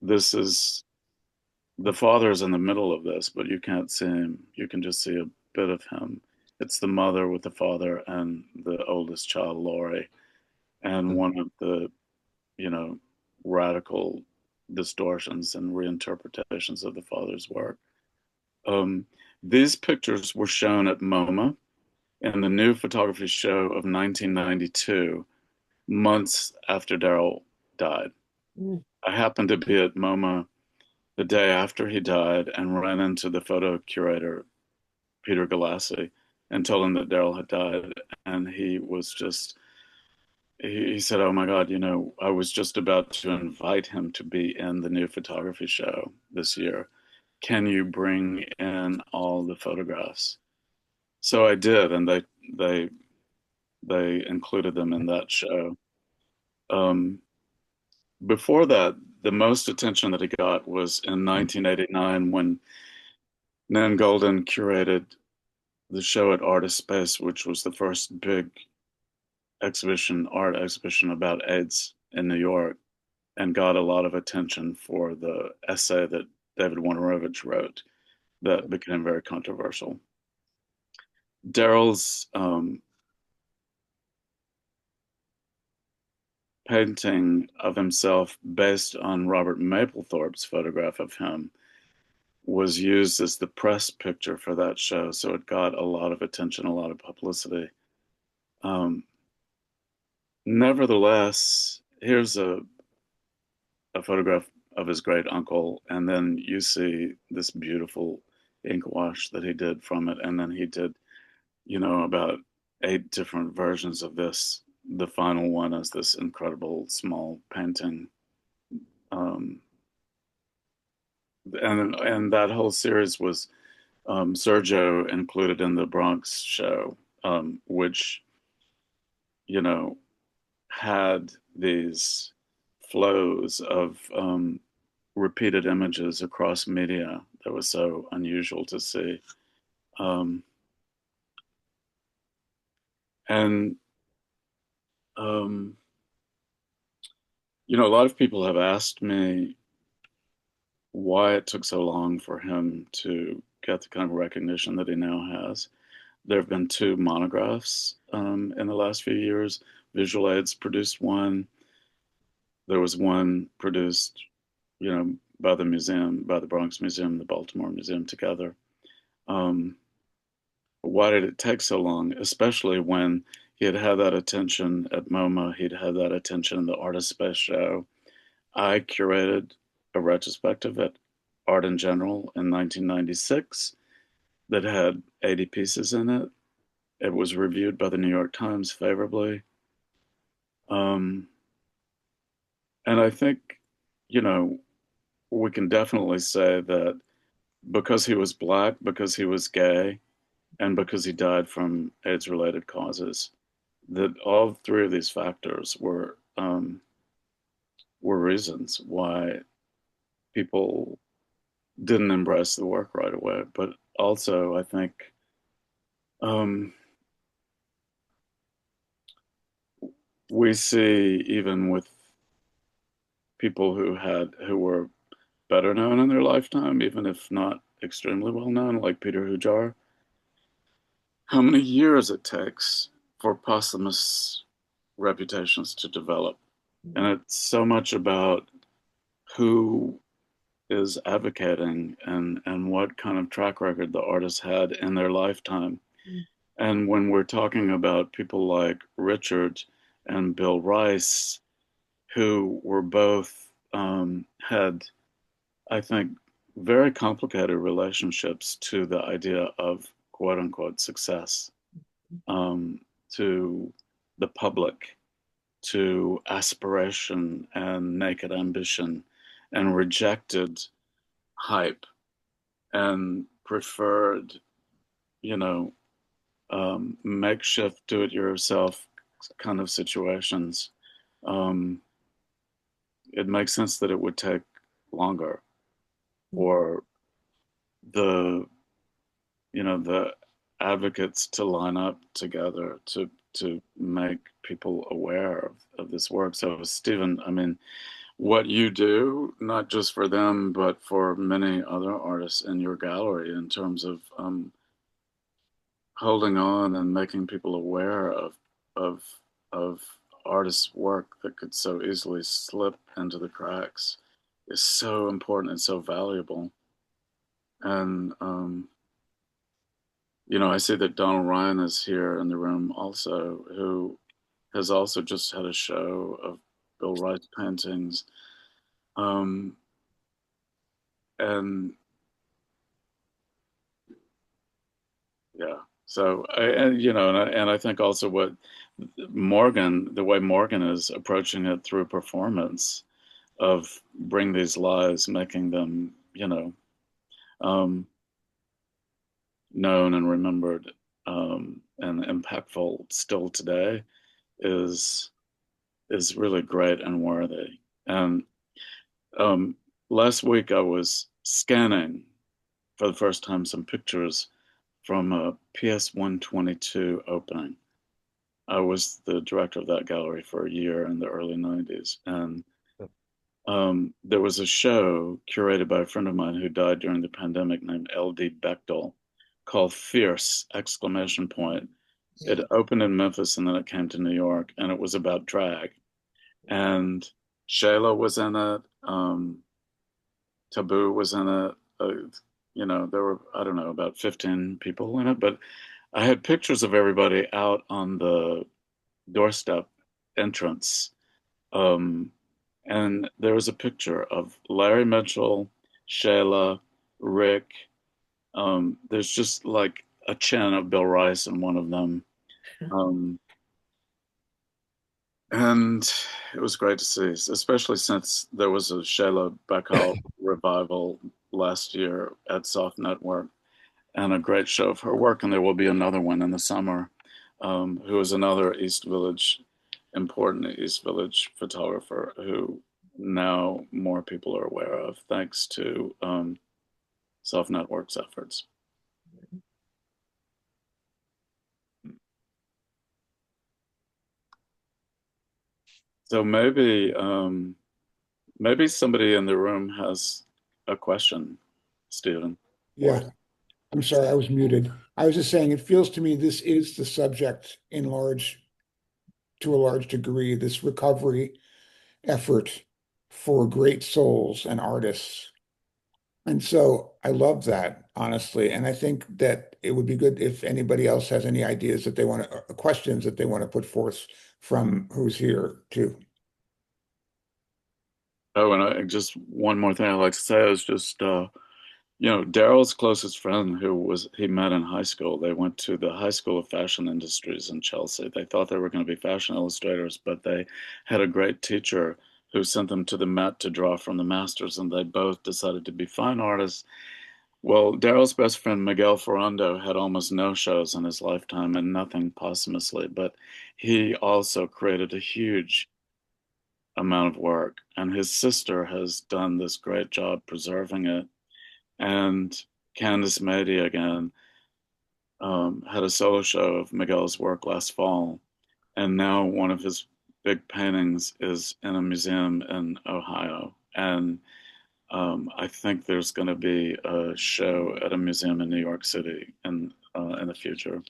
This is the father is in the middle of this, but you can't see him. You can just see a bit of him. It's the mother with the father and the oldest child, Laurie, and one of the, radical distortions and reinterpretations of the father's work. These pictures were shown at MoMA in the new photography show of 1992, months after Daryl died. I happened to be at MoMA the day after he died and ran into the photo curator, Peter Galassi, and told him that Daryl had died. And he was just, he said, "Oh my God, I was just about to invite him to be in the new photography show this year. Can you bring in all the photographs?" So I did, and they included them in that show. Before that, the most attention that he got was in 1989 when Nan Golden curated the show at Artist Space, which was the first big art exhibition about AIDS in New York, and got a lot of attention for the essay that David Wojnarowicz wrote that became very controversial. Daryl's painting of himself based on Robert Mapplethorpe's photograph of him was used as the press picture for that show, so it got a lot of attention, a lot of publicity. Nevertheless, here's a photograph of his great uncle, and then you see this beautiful ink wash that he did from it, and then he did, about 8 different versions of this. The final one is this incredible small painting. And that whole series was Sergio included in the Bronx show, which, had these flows of repeated images across media that was so unusual to see. And a lot of people have asked me why it took so long for him to get the kind of recognition that he now has. There have been 2 monographs in the last few years. Visual Aids produced one. There was one produced, by the museum, by the Bronx Museum, the Baltimore Museum together. Why did it take so long? Especially when he had had that attention at MoMA, he'd had that attention in the Artist Space show. I curated a retrospective at Art in General in 1996 that had 80 pieces in it. It was reviewed by the New York Times favorably. And I think, we can definitely say that because he was Black, because he was gay, and because he died from AIDS-related causes, that all 3 of these factors were reasons why people didn't embrace the work right away. But also, I think we see, even with people who were better known in their lifetime, even if not extremely well known, like Peter Hujar, how many years it takes for posthumous reputations to develop. And it's so much about who is advocating and what kind of track record the artist had in their lifetime. And when we're talking about people like Richard and Bill Rice, who were both had, I think, very complicated relationships to the idea of quote unquote success, to the public, to aspiration and naked ambition, and rejected hype and preferred, makeshift do-it-yourself kind of situations. It makes sense that it would take longer for the advocates to line up together to make people aware of this work. So Steven, I mean, what you do, not just for them, but for many other artists in your gallery, in terms of holding on and making people aware of artists' work that could so easily slip into the cracks, is so important and so valuable. And I see that Donald Ryan is here in the room also, who has also just had a show of Bill Wright's paintings. And yeah, so I think also what the way Morgan is approaching it through performance of Bring These Lies, making them, known and remembered and impactful still today is really great and worthy. And last week I was scanning for the first time some pictures from a PS122 opening. I was the director of that gallery for a year in the early 90s. And there was a show curated by a friend of mine who died during the pandemic named L.D. Bechtel, called Fierce! It opened in Memphis and then it came to New York, and it was about drag. And Shayla was in it, Taboo was in it, there were, I don't know, about 15 people in it, but I had pictures of everybody out on the doorstep entrance, And there was a picture of Larry Mitchell, Shayla, Rick. There's just like a chin of Bill Rice in one of them. Um, and it was great to see, especially since there was a Shayla Bacall revival last year at Soft Network and a great show of her work. And there will be another one in the summer, who is another important East Village photographer who now more people are aware of, thanks to Soft Network's efforts. So maybe somebody in the room has a question, Steven. Yeah, I'm sorry, I was muted. I was just saying, it feels to me this is the subject to a large degree, this recovery effort for great souls and artists. And so I love that, honestly. And I think that it would be good if anybody else has any ideas that they want to, questions that they want to put forth from who's here too. Oh, and just one more thing I'd like to say is just, Daryl's closest friend he met in high school. They went to the High School of Fashion Industries in Chelsea. They thought they were going to be fashion illustrators, but they had a great teacher who sent them to the Met to draw from the masters, and they both decided to be fine artists. Well, Daryl's best friend, Miguel Ferrando, had almost no shows in his lifetime and nothing posthumously, but he also created a huge amount of work, and his sister has done this great job preserving it. And Candice Mady again had a solo show of Miguel's work last fall, and now one of his big paintings is in a museum in Ohio. And I think there's going to be a show at a museum in New York City in the future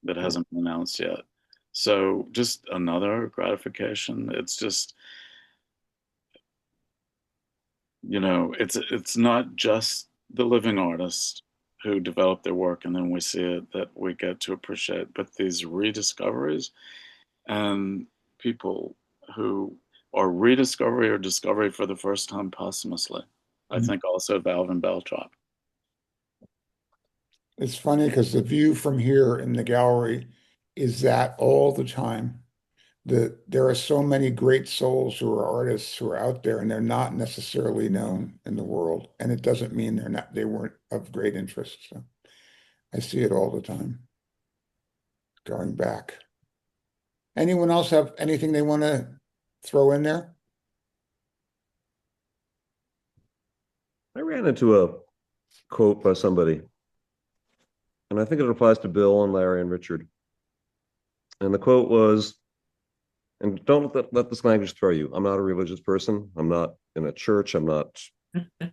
that hasn't been announced yet. So just another gratification. It's just, it's not just the living artists who develop their work and then we see it that we get to appreciate, but these rediscoveries and people who are rediscovery or discovery for the first time posthumously. I think also of Alvin Beltrop. It's funny because the view from here in the gallery is that all the time. There are so many great souls who are artists who are out there and they're not necessarily known in the world. And it doesn't mean they weren't of great interest. So I see it all the time going back. Anyone else have anything they want to throw in there? I ran into a quote by somebody, and I think it applies to Bill and Larry and Richard. And the quote was, and don't let this language throw you. I'm not a religious person. I'm not in a church. I'm not, I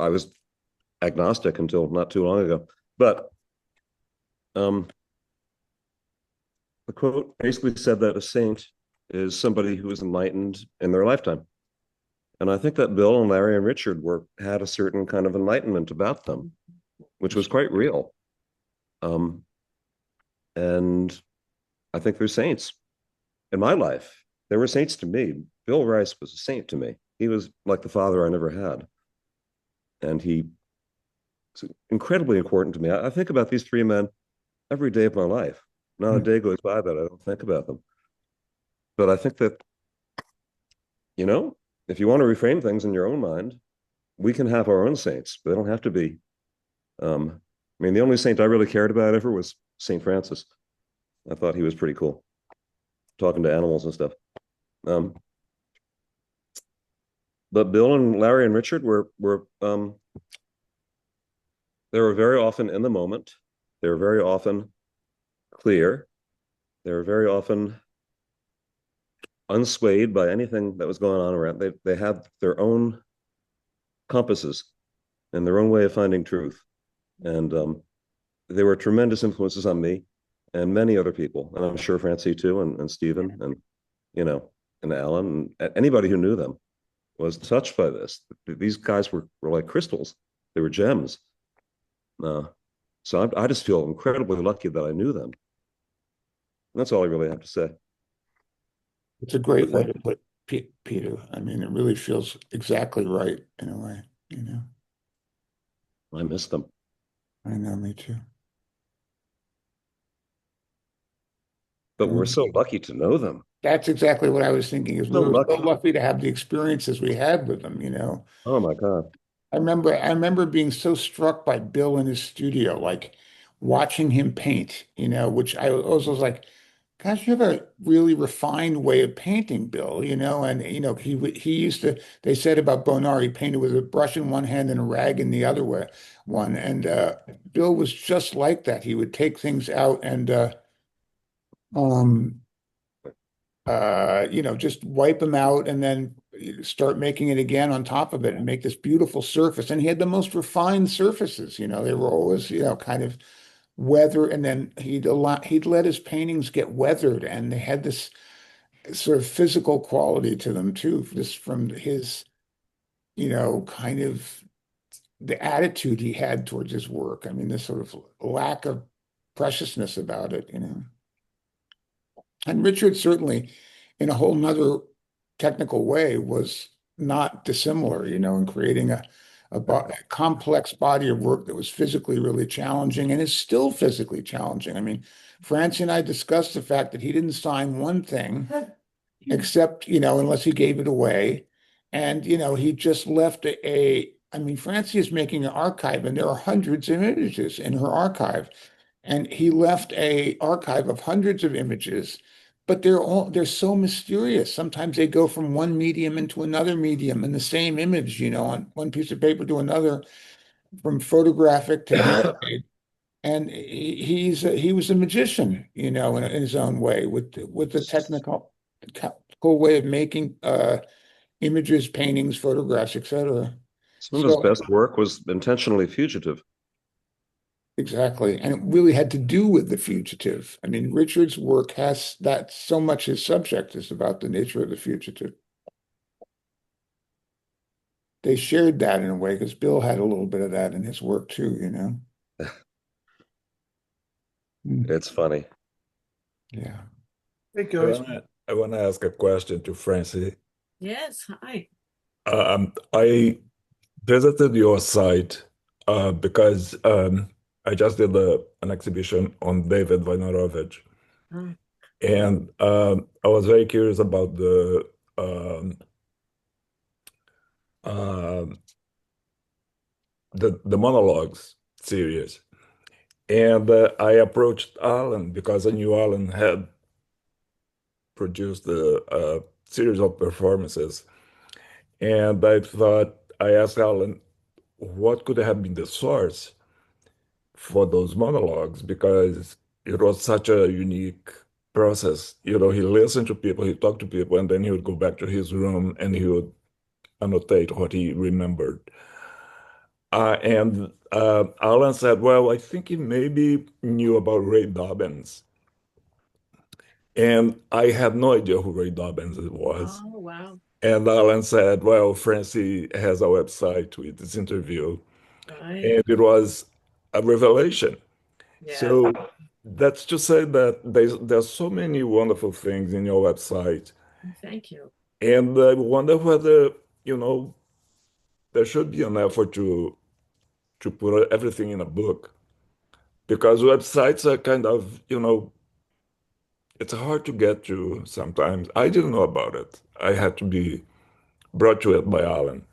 was agnostic until not too long ago. But the quote basically said that a saint is somebody who is enlightened in their lifetime. And I think that Bill and Larry and Richard had a certain kind of enlightenment about them, which was quite real. And I think they're saints in my life. They were saints to me. Bill Rice was a saint to me. He was like the father I never had. And he was incredibly important to me. I think about these three men every day of my life. Not a day goes by that I don't think about them. But I think that, if you want to reframe things in your own mind, we can have our own saints. They don't have to be. The only saint I really cared about ever was St. Francis. I thought he was pretty cool, talking to animals and stuff. But Bill and Larry and Richard they were very often in the moment. They were very often clear. They were very often unswayed by anything that was going on around. They had their own compasses and their own way of finding truth. And they were tremendous influences on me and many other people. And I'm sure Francie too, and Steven, and, and Alan, and anybody who knew them was touched by this. These guys were like crystals. They were gems. So I just feel incredibly lucky that I knew them. And that's all I really have to say. It's a great way to put Peter. I mean, it really feels exactly right in a way, you know. I miss them. I know, me too. But we're so lucky to know them. That's exactly what I was thinking, is we So were so lucky. lucky to have the experiences we had with them, you know. Oh my God. I remember being so struck by Bill in his studio, like watching him paint, you know, which I also was like, gosh, you have a really refined way of painting, Bill, you know, and you know, he used to, they said about Bonar, he painted with a brush in one hand and a rag in the other one. And Bill was just like that. He would take things out and um you know, just wipe them out and then start making it again on top of it and make this beautiful surface. And he had the most refined surfaces, you know, they were always, you know, kind of weather. And then he'd let his paintings get weathered, and they had this sort of physical quality to them too, just from his, you know, kind of the attitude he had towards his work. I mean, this sort of lack of preciousness about it, you know. And Richard certainly, in a whole nother technical way, was not dissimilar, you know, in creating a complex body of work that was physically really challenging and is still physically challenging. I mean, Francie and I discussed the fact that he didn't sign one thing except, you know, unless he gave it away. And, you know, he just left I mean, Francie is making an archive, and there are hundreds of images in her archive. And he left a archive of hundreds of images, but they're so mysterious. Sometimes they go from one medium into another medium in the same image, you know, on one piece of paper to another, from photographic to handmade. And he was a magician, you know, in his own way, with the technical way of making images, paintings, photographs, etc. Some of his So best work was intentionally fugitive. exactly. And it really had to do with the fugitive. I mean, Richard's work has that, so much his subject is about the nature of the fugitive. They shared that in a way because Bill had a little bit of that in his work too, you know. It's funny. Yeah. Thank you. I want to ask a question to Francie. Yes, hi. I visited your site because I just did an exhibition on David Wojnarowicz, Oh, and I was very curious about um, um, the monologues series. And I approached Alan because I knew Alan had produced a series of performances. And I asked Alan, what could have been the source for those monologues? Because it was such a unique process. You know, he listened to people, he talked to people, and then he would go back to his room and he would annotate what he remembered. And Alan said, well, I think he maybe knew about Ray Dobbins. And I had no idea who Ray Dobbins was. oh, wow. And Alan said, well, Francie has a website with this interview. Right. And it was a revelation. Yeah. So that's to say that there's so many wonderful things in your website. Thank you. And I wonder whether, you know, there should be an effort to put everything in a book. Because websites are kind of, you know, it's hard to get to sometimes. I didn't know about it. I had to be brought to it by Alan.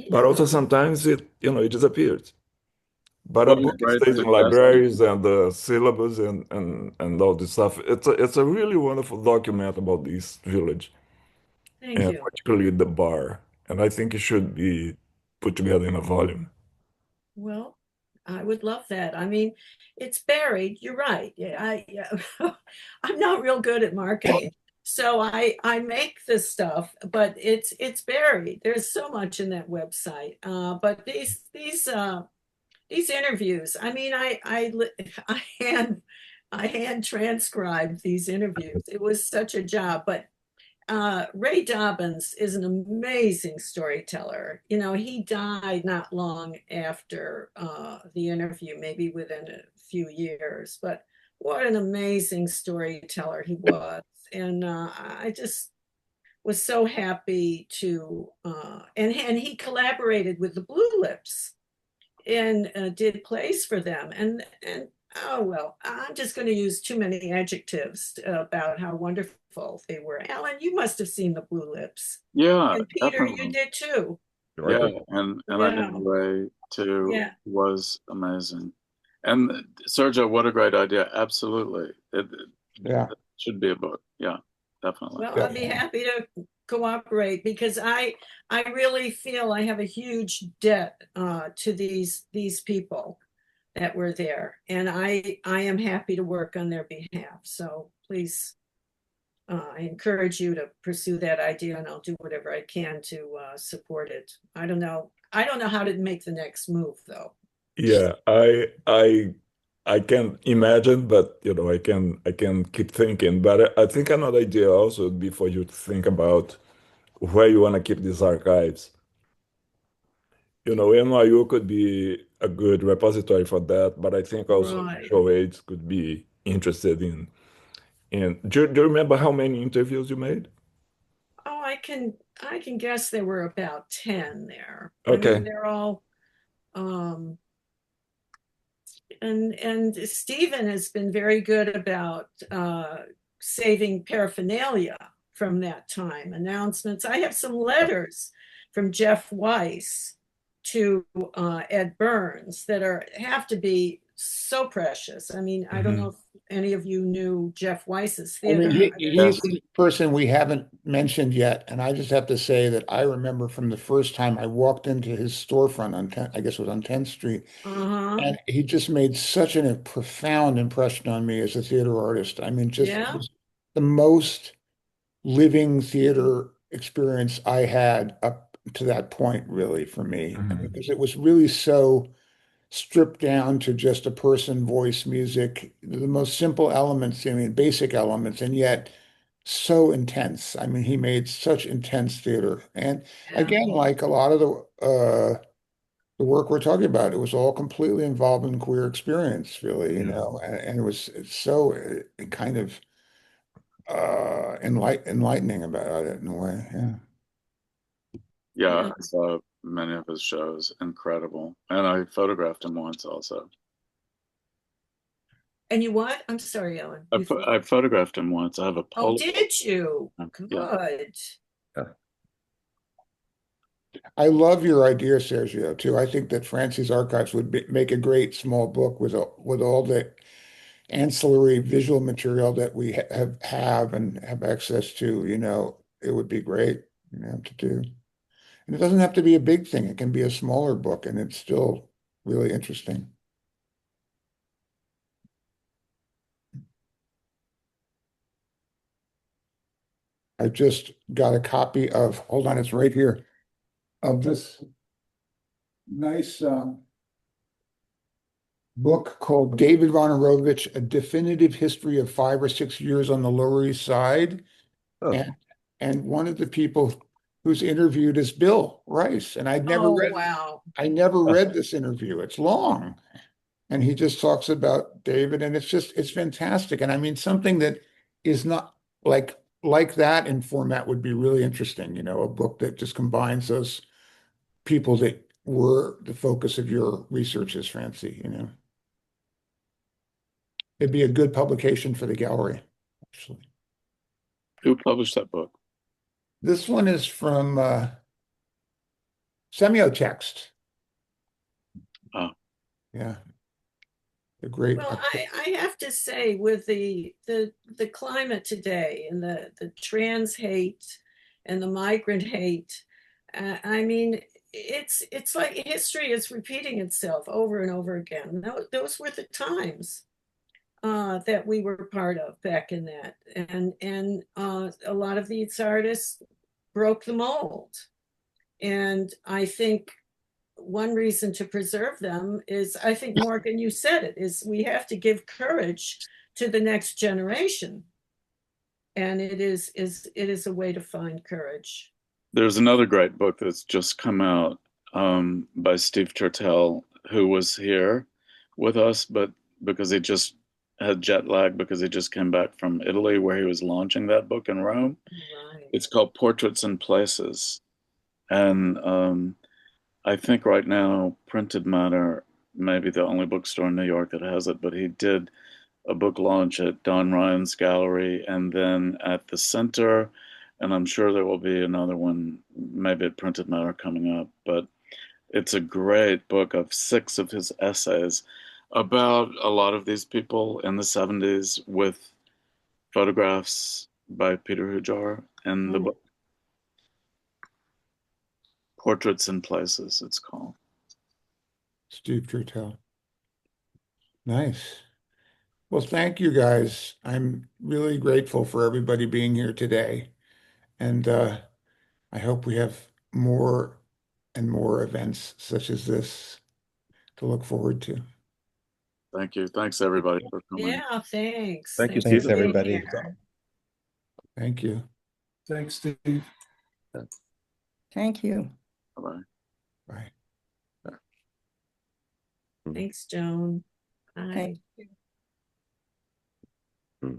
But also sometimes it disappears. But a What a book great stays in suggestion. libraries and the syllabus and all this stuff. It's a really wonderful document about this village, Thank and you. particularly the bar. And I think it should be put together in a volume. Well, I would love that. I mean, it's buried. You're right. Yeah, I'm not real good at marketing. So I make this stuff, but it's buried. There's so much in that website. But these interviews, I mean, I hand transcribed these interviews. It was such a job, but Ray Dobbins is an amazing storyteller. You know, he died not long after the interview, maybe within a few years, but what an amazing storyteller he was. And I just was so happy to, and he collaborated with the Blue Lips and did plays for them. And oh, well, I'm just going to use too many adjectives about how wonderful they were. Alan, you must have seen the Blue Lips. Yeah, And Peter, you definitely. did too. Yeah, and I Yeah. think Ray too Yeah. was amazing. And Sergio, what a great idea. Absolutely. It Yeah. should be a book. Yeah, definitely. Well, I'd be happy to cooperate because I really feel I have a huge debt to these people that were there, and I am happy to work on their behalf. So please, I encourage you to pursue that idea, and I'll do whatever I can to support it. I don't know how to make the next move though. Yeah, I can imagine, but I can keep thinking. But I think another idea also would be for you to think about where you want to keep these archives. NYU could be a good repository for that, but I think also Right. visual aids could be interested in. And do you remember how many interviews you made? Oh, I can guess there were about 10 there. Okay. I mean, they're all and Steven has been very good about saving paraphernalia from that time, announcements. I have some letters from Jeff Weiss to Ed Burns that have to be so precious. I mean, I don't know if any of you knew Jeff Weiss's I theater. mean, he's the person we haven't mentioned yet, and I just have to say that I remember from the first time I walked into his storefront on 10, I guess it was on 10th Street, and he just made such a profound impression on me as a theater artist. I mean, just Yeah. the most living theater experience I had up to that point, really, for me, because it was really so stripped down to just a person, voice, music, the most simple elements, I mean, basic elements, and yet so intense. I mean, he made such intense theater. And again, like a lot of the work we're talking about, it was all completely involved in queer experience, really, and it's so kind of enlightening about it in a way. Yeah. Yeah, I saw many of his shows. Incredible. And I photographed him once also. And you what? I'm sorry, Ellen. I photographed him once. I have a Oh, Polaroid. did you? Yeah. Good. I love your idea, Sergio, too. I think that Francie's Archives would make a great small book with all the ancillary visual material that we have and have access to. It would be great, to do. And it doesn't have to be a big thing. It can be a smaller book, and it's still really interesting. I just got a copy of, hold on, it's right here, of this nice book called David Vonorovich, A Definitive History of 5 or 6 Years on the Lower East Side. Oh. And one of the people who's interviewed is Bill Rice. And I never read this interview. It's long. And he just talks about David, and it's fantastic. And I mean, something that is not like that in format would be really interesting, a book that just combines those people that were the focus of your researches, Francie, It'd be a good publication for the gallery, actually. Who published that book? This one is from Semiotext. Oh. Yeah. The great. Well, I have to say, with the climate today and the trans hate and the migrant hate, I mean, it's like history is repeating itself over and over again. Those were the times that we were part of back in that, and a lot of these artists broke the mold, and I think one reason to preserve them is, I think, Morgan, you said it, is we have to give courage to the next generation. And it is a way to find courage. There's another great book that's just come out by Steve Turtell, who was here with us, but because he just had jet lag because he just came back from Italy where he was launching that book in Rome. Right. It's called Portraits and Places. And I think right now, Printed Matter may be the only bookstore in New York that has it, but he did a book launch at Don Ryan's gallery and then at the Center. And I'm sure there will be another one, maybe at Printed Matter coming up. But it's a great book of 6 of his essays about a lot of these people in the 70s with photographs by Peter Hujar in the book. Portraits and Places, it's called. Steve Trutel. Nice. Well, thank you guys. I'm really grateful for everybody being here today. And I hope we have more and more events such as this to look forward to. Thank you. Thanks everybody for coming. Yeah, thanks. Thank you, Thanks, Steven. everybody. here. Thank you. Thanks, Steve. Thank you. Bye-bye. Bye. Thanks, Joan. Bye. Thank you. Hmm.